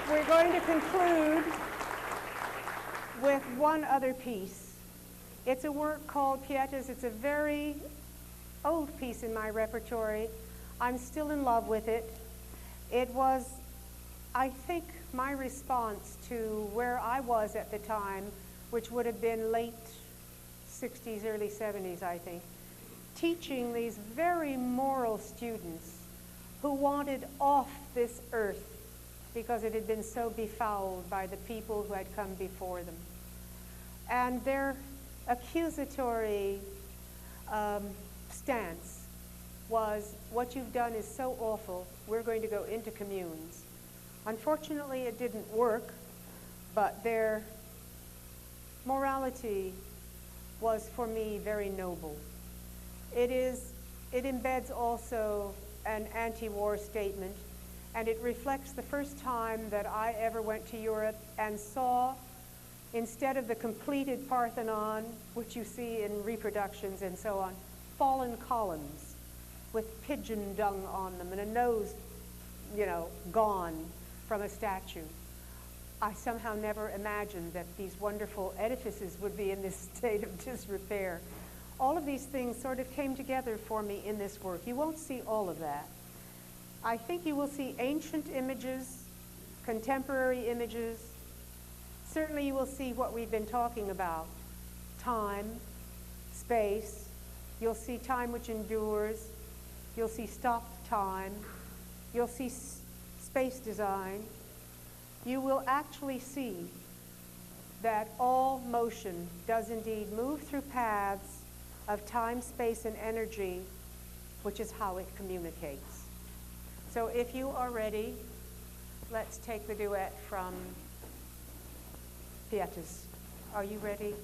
We're going to conclude with one other piece. It's a work called Pietas. It's a very old piece in my repertory. I'm still in love with it. It was, I think, my response to where I was at the time, which would have been late 60s, early 70s, I think, teaching these very moral students who wanted off this earth because it had been so befouled by the people who had come before them. And their accusatory stance was, what you've done is so awful, we're going to go into communes. Unfortunately, it didn't work, but their morality was, for me, very noble. It embeds also an anti-war statement, and it reflects the first time that I ever went to Europe and saw, instead of the completed Parthenon, which you see in reproductions and so on, fallen columns with pigeon dung on them and a nose, gone, from a statue. I somehow never imagined that these wonderful edifices would be in this state of disrepair. All of these things sort of came together for me in this work. You won't see all of that. I think you will see ancient images, contemporary images. Certainly you will see what we've been talking about, time, space. You'll see time which endures. You'll see stopped time. You'll see space design. You will actually see that all motion does indeed move through paths of time, space, and energy, which is how it communicates. So if you are ready, let's take the duet from Pietis. Are you ready?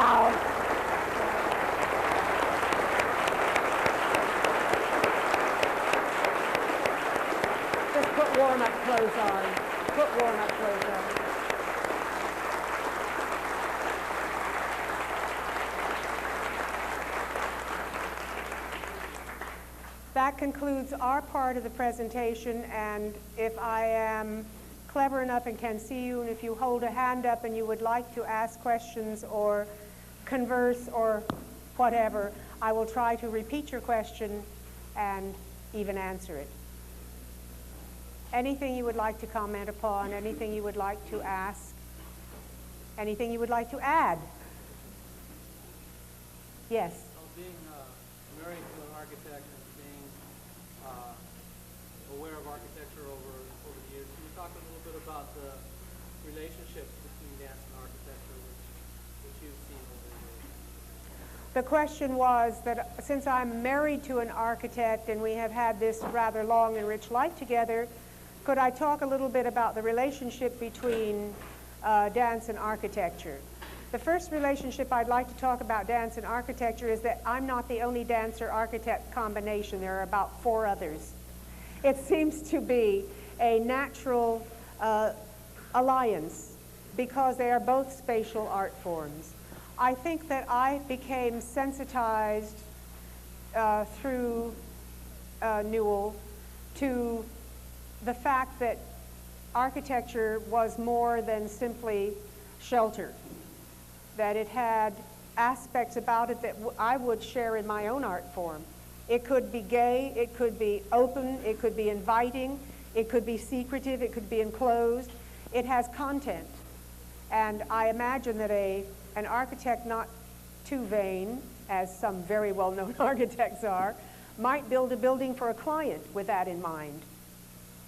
Bow. Just put warm-up clothes on. Put warm-up clothes on. That concludes our part of the presentation, and if I am clever enough and can see you, and if you hold a hand up and you would like to ask questions or converse or whatever, I will try to repeat your question and even answer it. Anything you would like to comment upon, anything you would like to ask, anything you would like to add? Yes? Being married to an architect and being aware of architecture over the years, can you talk a little bit about the relationship between dance and architecture which you've seen over the years? The question was that since I'm married to an architect and we have had this rather long and rich life together, could I talk a little bit about the relationship between dance and architecture? The first relationship I'd like to talk about dance and architecture is that I'm not the only dancer-architect combination. There are about 4 others. It seems to be a natural alliance because they are both spatial art forms. I think that I became sensitized through Newell to the fact that architecture was more than simply shelter, that it had aspects about it that I would share in my own art form. It could be gay, it could be open, it could be inviting, it could be secretive, it could be enclosed. It has content. And I imagine that an architect not too vain, as some very well-known architects are, might build a building for a client with that in mind.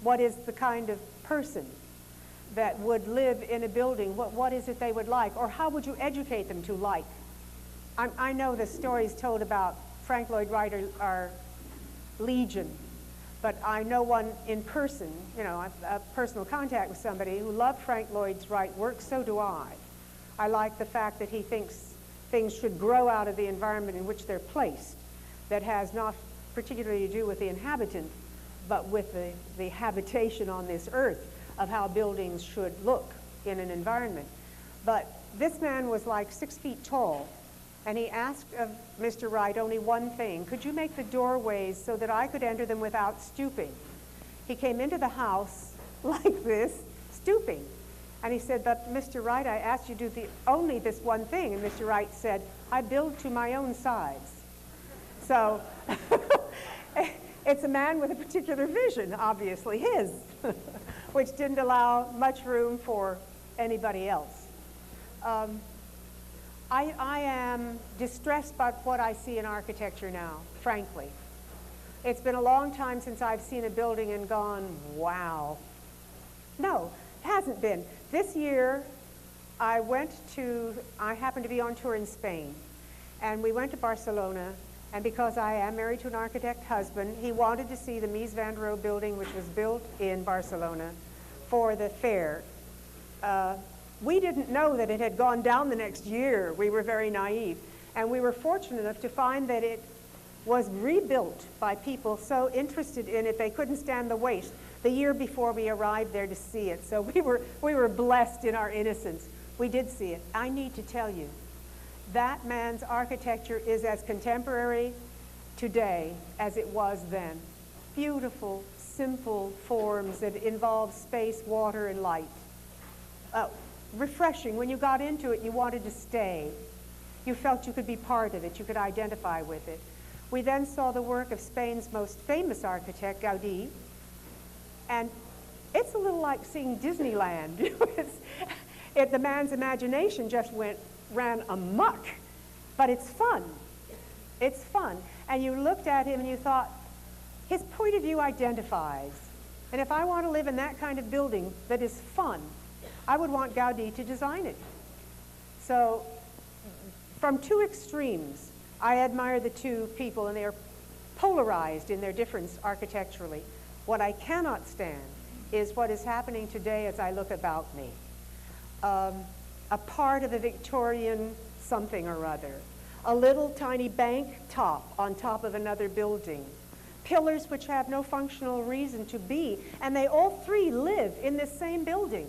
What is the kind of person that would live in a building? What is it they would like? Or how would you educate them to like? I know the stories told about Frank Lloyd Wright are legion, but I know one in person, a personal contact with somebody who loved Frank Lloyd Wright's work. So do I. I like the fact that he thinks things should grow out of the environment in which they're placed, that has not particularly to do with the inhabitant, but with the habitation on this earth of how buildings should look in an environment. But this man was like 6 feet tall, and he asked of Mr. Wright only one thing: could you make the doorways so that I could enter them without stooping? He came into the house like this, stooping. And he said, but Mr. Wright, I asked you to do only this one thing. And Mr. Wright said, I build to my own size. So it's a man with a particular vision, obviously his, which didn't allow much room for anybody else. I am distressed by what I see in architecture now, frankly. It's been a long time since I've seen a building and gone, wow. No, it hasn't been. This year, I happened to be on tour in Spain, and we went to Barcelona, and because I am married to an architect husband, he wanted to see the Mies van der Rohe building, which was built in Barcelona for the fair. We didn't know that it had gone down the next year. We were very naive. And we were fortunate enough to find that it was rebuilt by people so interested in it they couldn't stand the wait the year before we arrived there to see it. So we were blessed in our innocence. We did see it. I need to tell you, that man's architecture is as contemporary today as it was then. Beautiful, simple forms that involve space, water, and light. Refreshing. When you got into it, you wanted to stay. You felt you could be part of it. You could identify with it. We then saw the work of Spain's most famous architect, Gaudí, and it's a little like seeing Disneyland. The man's imagination just ran amok, but it's fun. It's fun. And you looked at him and you thought, his point of view identifies. And if I want to live in that kind of building that is fun, I would want Gaudí to design it. So from two extremes, I admire the two people, and they are polarized in their difference architecturally. What I cannot stand is what is happening today as I look about me. A part of a Victorian something or other, a little tiny bank top on top of another building, pillars which have no functional reason to be, and they all three live in this same building.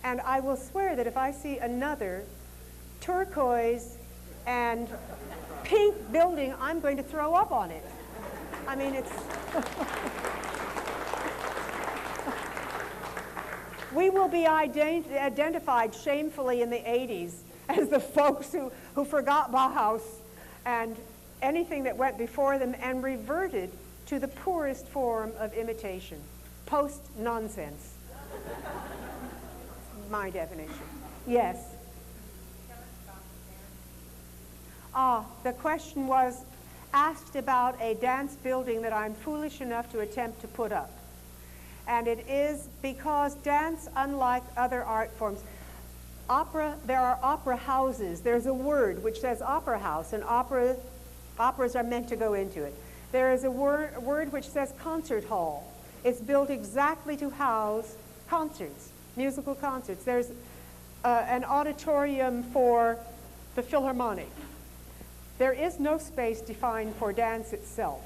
And I will swear that if I see another turquoise and pink building, I'm going to throw up on it. I mean, it's... We will be identified shamefully in the 80s as the folks who forgot Bauhaus and anything that went before them and reverted to the poorest form of imitation, post-nonsense. My definition. Yes? The question was asked about a dance building that I'm foolish enough to attempt to put up. And it is because dance, unlike other art forms, there are opera houses. There's a word which says opera house, and operas are meant to go into it. There is a word which says concert hall. It's built exactly to house concerts, musical concerts. There's an auditorium for the Philharmonic. There is no space defined for dance itself.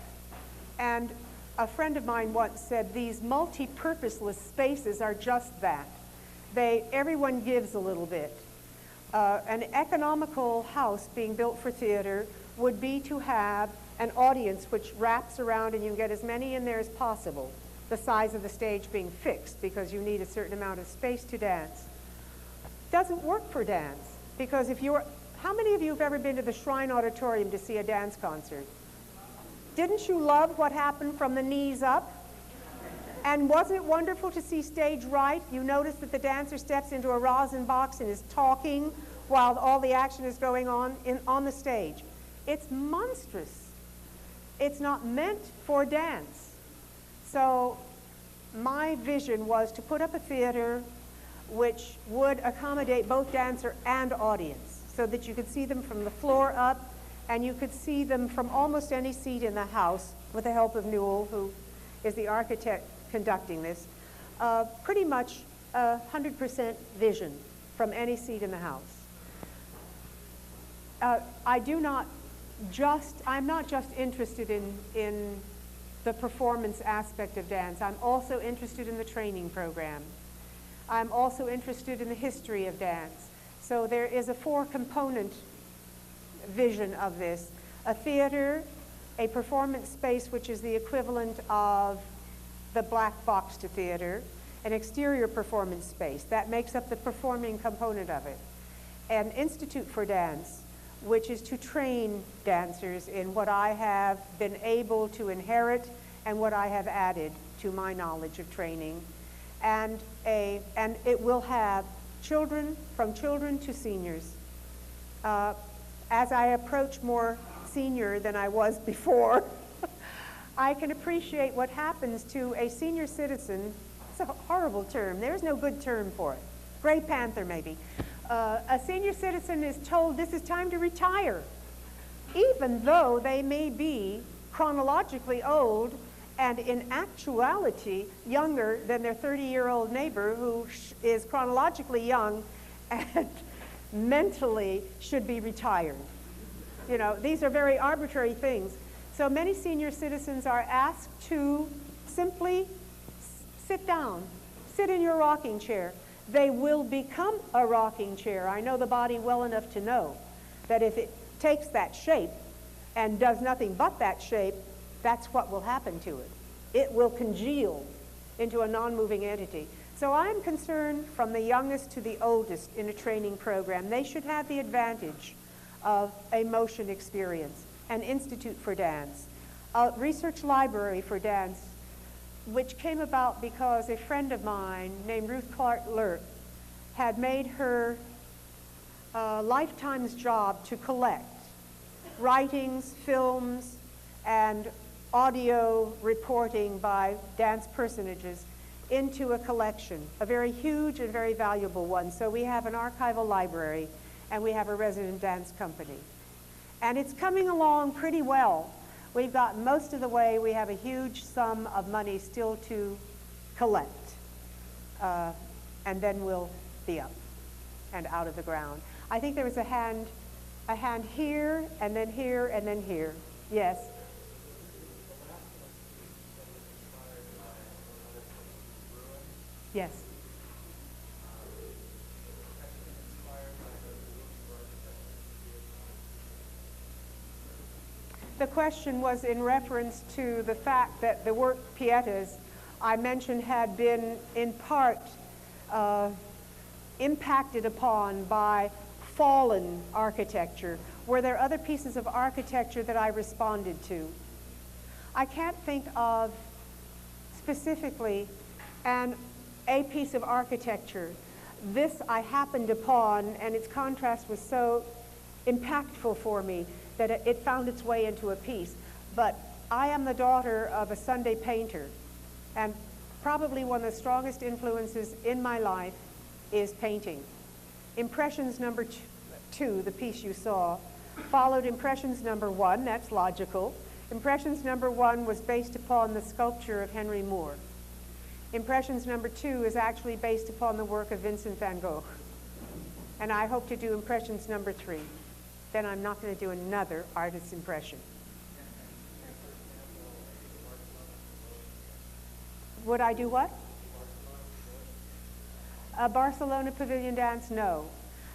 And a friend of mine once said these multi-purposeless spaces are just that. Everyone gives a little bit. An economical house being built for theater would be to have an audience which wraps around and you can get as many in there as possible, the size of the stage being fixed because you need a certain amount of space to dance. Doesn't work for dance because how many of you have ever been to the Shrine Auditorium to see a dance concert? Didn't you love what happened from the knees up? And wasn't it wonderful to see stage right? You notice that the dancer steps into a rosin box and is talking while all the action is going on the stage. It's monstrous. It's not meant for dance. So my vision was to put up a theater which would accommodate both dancer and audience so that you could see them from the floor up and you could see them from almost any seat in the house with the help of Newell, who is the architect conducting this. Pretty much 100% vision from any seat in the house. I'm not just interested in the performance aspect of dance. I'm also interested in the training program. I'm also interested in the history of dance. So there is a 4-component vision of this. A theater, a performance space which is the equivalent of the black box to theater, an exterior performance space that makes up the performing component of it, an institute for dance, which is to train dancers in what I have been able to inherit and what I have added to my knowledge of training, and it will have children, from children to seniors. As I approach more senior than I was before, I can appreciate what happens to a senior citizen. It's a horrible term. There's no good term for it. Gray Panther, maybe. A senior citizen is told this is time to retire, even though they may be chronologically old and in actuality younger than their 30-year-old neighbor who is chronologically young and mentally should be retired. You know, these are very arbitrary things. So many senior citizens are asked to simply sit down, sit in your rocking chair. They will become a rocking chair. I know the body well enough to know that if it takes that shape and does nothing but that shape, that's what will happen to it. It will congeal into a non-moving entity. So I'm concerned from the youngest to the oldest in a training program. They should have the advantage of a motion experience, an institute for dance, a research library for dance, which came about because a friend of mine named Ruth Clark Lurk had made her lifetime's job to collect writings, films, and audio reporting by dance personages into a collection, a very huge and very valuable one. So we have an archival library and we have a resident dance company. And it's coming along pretty well. We've got most of the way. We have a huge sum of money still to collect. And then we'll be up and out of the ground. I think there was a hand A hand here, and then here, and then here. Yes. Yes. The question was in reference to the fact that the work Pietas I mentioned had been in part impacted upon by fallen architecture. Were there other pieces of architecture that I responded to? I can't think of specifically a piece of architecture. This I happened upon, and its contrast was so impactful for me that it found its way into a piece. But I am the daughter of a Sunday painter, and probably one of the strongest influences in my life is painting. Impressions number 2, the piece you saw, followed Impressions number 1, that's logical. Impressions number 1 was based upon the sculpture of Henry Moore. Impressions number 2 is actually based upon the work of Vincent van Gogh. And I hope to do Impressions number 3. Then I'm not going to do another artist's impression. Would I do what? A Barcelona pavilion dance? No.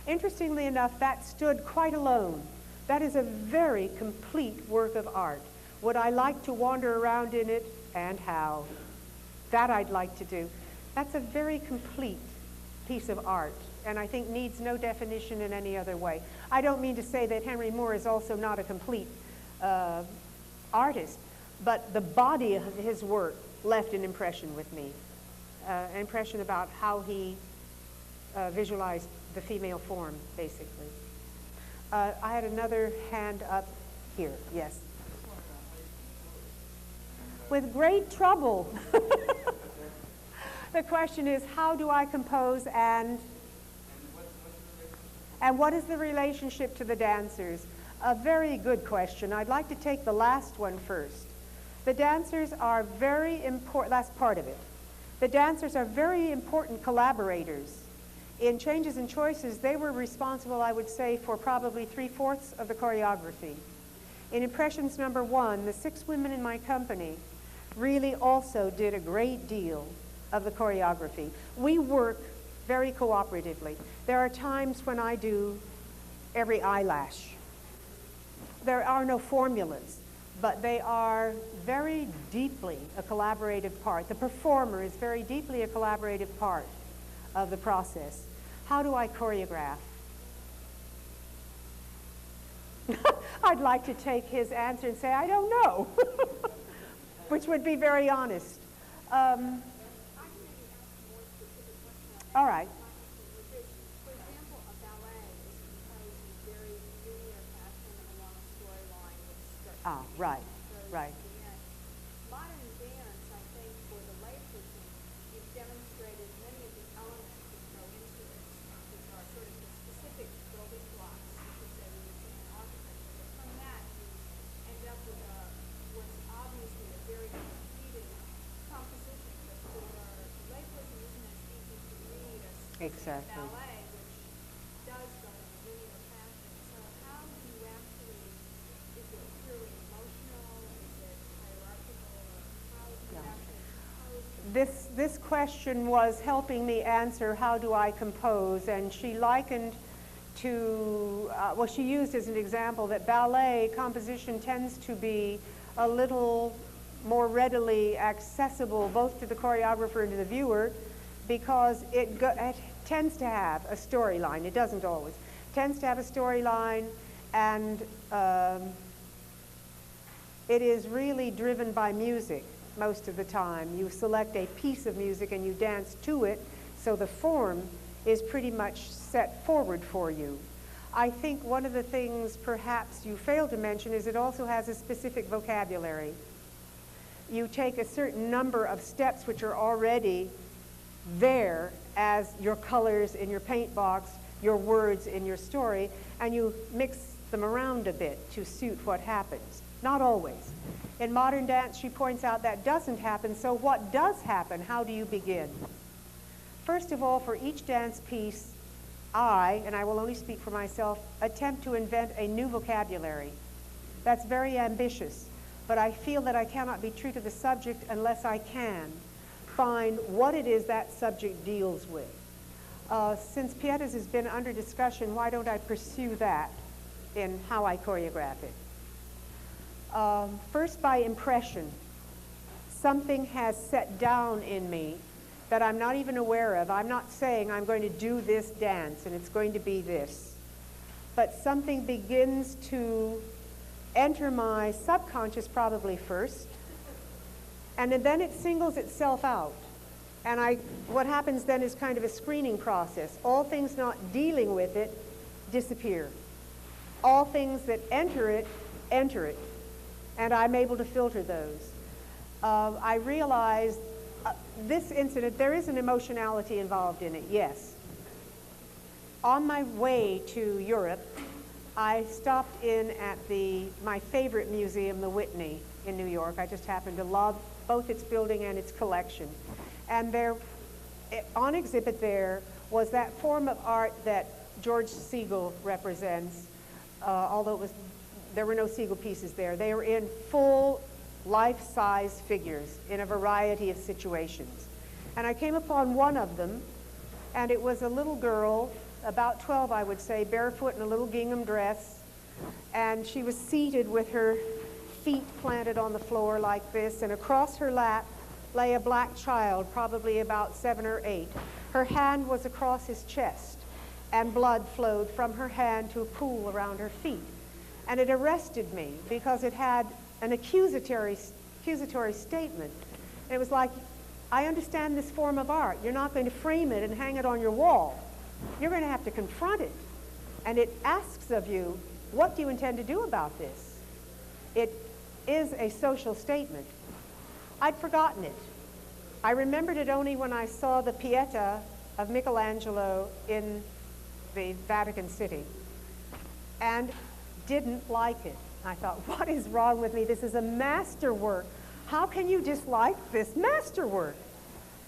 Interestingly enough, that stood quite alone. That is a very complete work of art. Would I like to wander around in it? And how? That I'd like to do. That's a very complete piece of art, and I think needs no definition in any other way. I don't mean to say that Henry Moore is also not a complete artist, but the body of his work left an impression with me, an impression about how he visualized the female form, basically. I had another hand up here, yes. With great trouble. The question is, how do I compose and what is the relationship to the dancers? A very good question. I'd like to take the last one first. The dancers are very important, that's part of it. The dancers are very important collaborators. In Changes and Choices, they were responsible, I would say, for probably 3/4 of the choreography. In Impressions number 1, the 6 women in my company really also did a great deal of the choreography. We work very cooperatively. There are times when I do every eyelash. There are no formulas, but they are very deeply a collaborative part. The performer is very deeply a collaborative part of the process. How do I choreograph? I'd like to take his answer and say, I don't know, which would be very honest. All right. For example, a ballet is composed in very linear fashion along a storyline with structure. Right, right. Modern dance, I think, for the layperson, you've demonstrated many of the elements that go into it, which are sort of the specific building blocks, you could say, within an architecture. But from that, you end up with what's obviously a very completed composition, but for the layperson, isn't as easy to read as Exactly. ballet, which does go in a linear fashion. So how do you actually, is it purely emotional, is it hierarchical, or how do you actually compose? This question was helping me answer how do I compose, and she likened to, well, she used as an example that ballet composition tends to be a little more readily accessible both to the choreographer and to the viewer, because it tends to have a storyline. It doesn't always. It tends to have a storyline, and it is really driven by music most of the time. You select a piece of music and you dance to it, so the form is pretty much set forward for you. I think one of the things perhaps you failed to mention is it also has a specific vocabulary. You take a certain number of steps which are already there as your colors in your paint box, your words in your story, and you mix them around a bit to suit what happens. Not always. In modern dance, she points out that doesn't happen, so what does happen? How do you begin? First of all, for each dance piece, I, and I will only speak for myself, attempt to invent a new vocabulary. That's very ambitious, but I feel that I cannot be true to the subject unless I can find what it is that subject deals with. Since Pietas has been under discussion, why don't I pursue that in how I choreograph it? First, by impression. Something has set down in me that I'm not even aware of. I'm not saying I'm going to do this dance and it's going to be this. But something begins to enter my subconscious probably first, and then it singles itself out. And what happens then is kind of a screening process. All things not dealing with it disappear. All things that enter it, enter it. And I'm able to filter those. I realized this incident, there is an emotionality involved in it, yes. On my way to Europe, I stopped in at my favorite museum, the Whitney in New York. I just happened to love both its building and its collection. And there, on exhibit there, was that form of art that George Segal represents, although there were no Segal pieces there. They were in full life-size figures in a variety of situations. And I came upon one of them, and it was a little girl, about 12, I would say, barefoot in a little gingham dress, and she was seated with her feet planted on the floor like this, and across her lap lay a black child, probably about 7 or 8. Her hand was across his chest, and blood flowed from her hand to a pool around her feet. And it arrested me because it had an accusatory statement. And it was like, I understand this form of art. You're not going to frame it and hang it on your wall. You're going to have to confront it. And it asks of you, what do you intend to do about this? It is a social statement. I'd forgotten it. I remembered it only when I saw the Pieta of Michelangelo in the Vatican City, and didn't like it. I thought, what is wrong with me? This is a masterwork. How can you dislike this masterwork?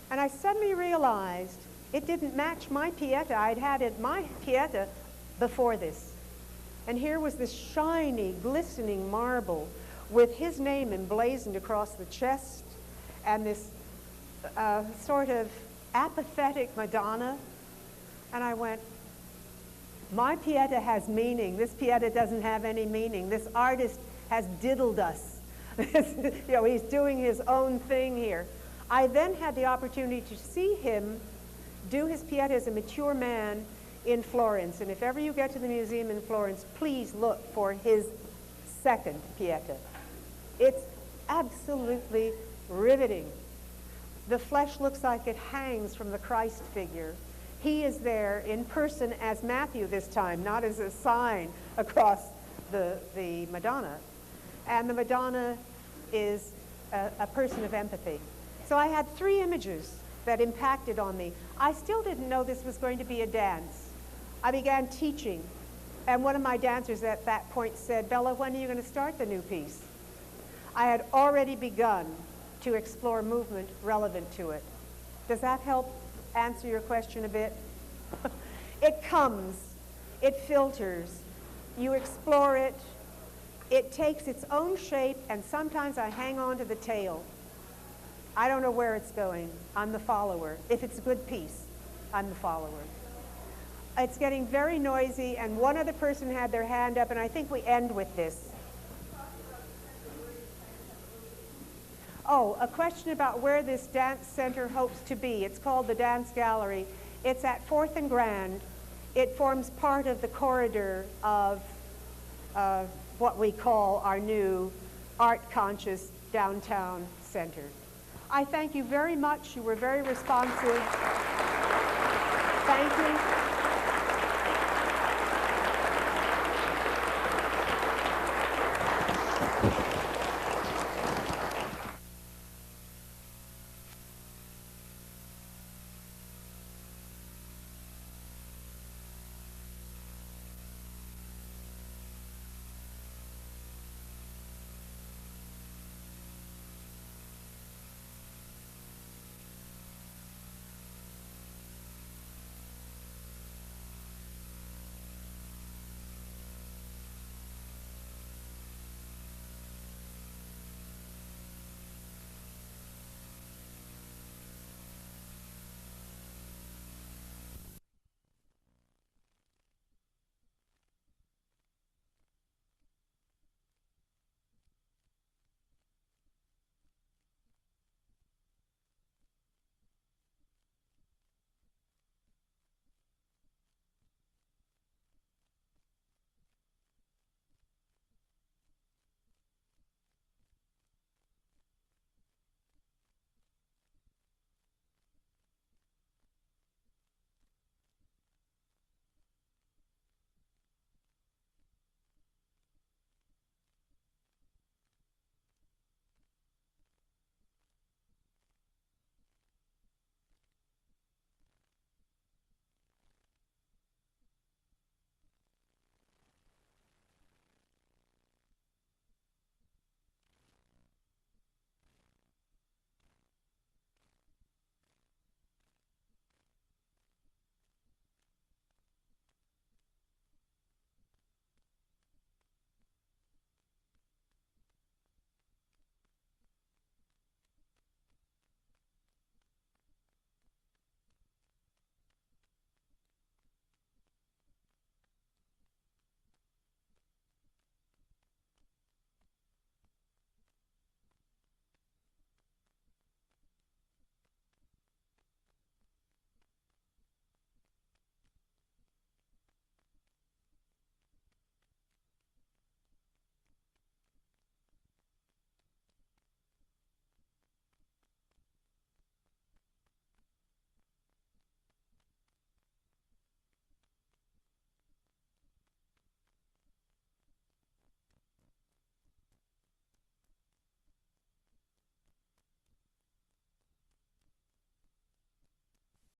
And I suddenly realized it didn't match my Pieta. I'd had my Pieta before this. And here was this shiny, glistening marble with his name emblazoned across the chest, and this sort of apathetic Madonna. And I went, my Pieta has meaning. This Pieta doesn't have any meaning. This artist has diddled us. He's doing his own thing here. I then had the opportunity to see him do his Pieta as a mature man in Florence. And if ever you get to the museum in Florence, please look for his second Pieta. It's absolutely riveting. The flesh looks like it hangs from the Christ figure. He is there in person as Matthew this time, not as a sign across the Madonna. And the Madonna is a person of empathy. So I had 3 images that impacted on me. I still didn't know this was going to be a dance. I began teaching, and one of my dancers at that point said, Bella, when are you going to start the new piece? I had already begun to explore movement relevant to it. Does that help answer your question a bit? It comes, it filters, you explore it, it takes its own shape, and sometimes I hang on to the tail. I don't know where it's going. I'm the follower. If it's a good piece, I'm the follower. It's getting very noisy, and one other person had their hand up, and I think we end with this. Oh, a question about where this dance center hopes to be. It's called the Dance Gallery. It's at 4th and Grand. It forms part of the corridor of what we call our new art-conscious downtown center. I thank you very much. You were very responsive. Thank you.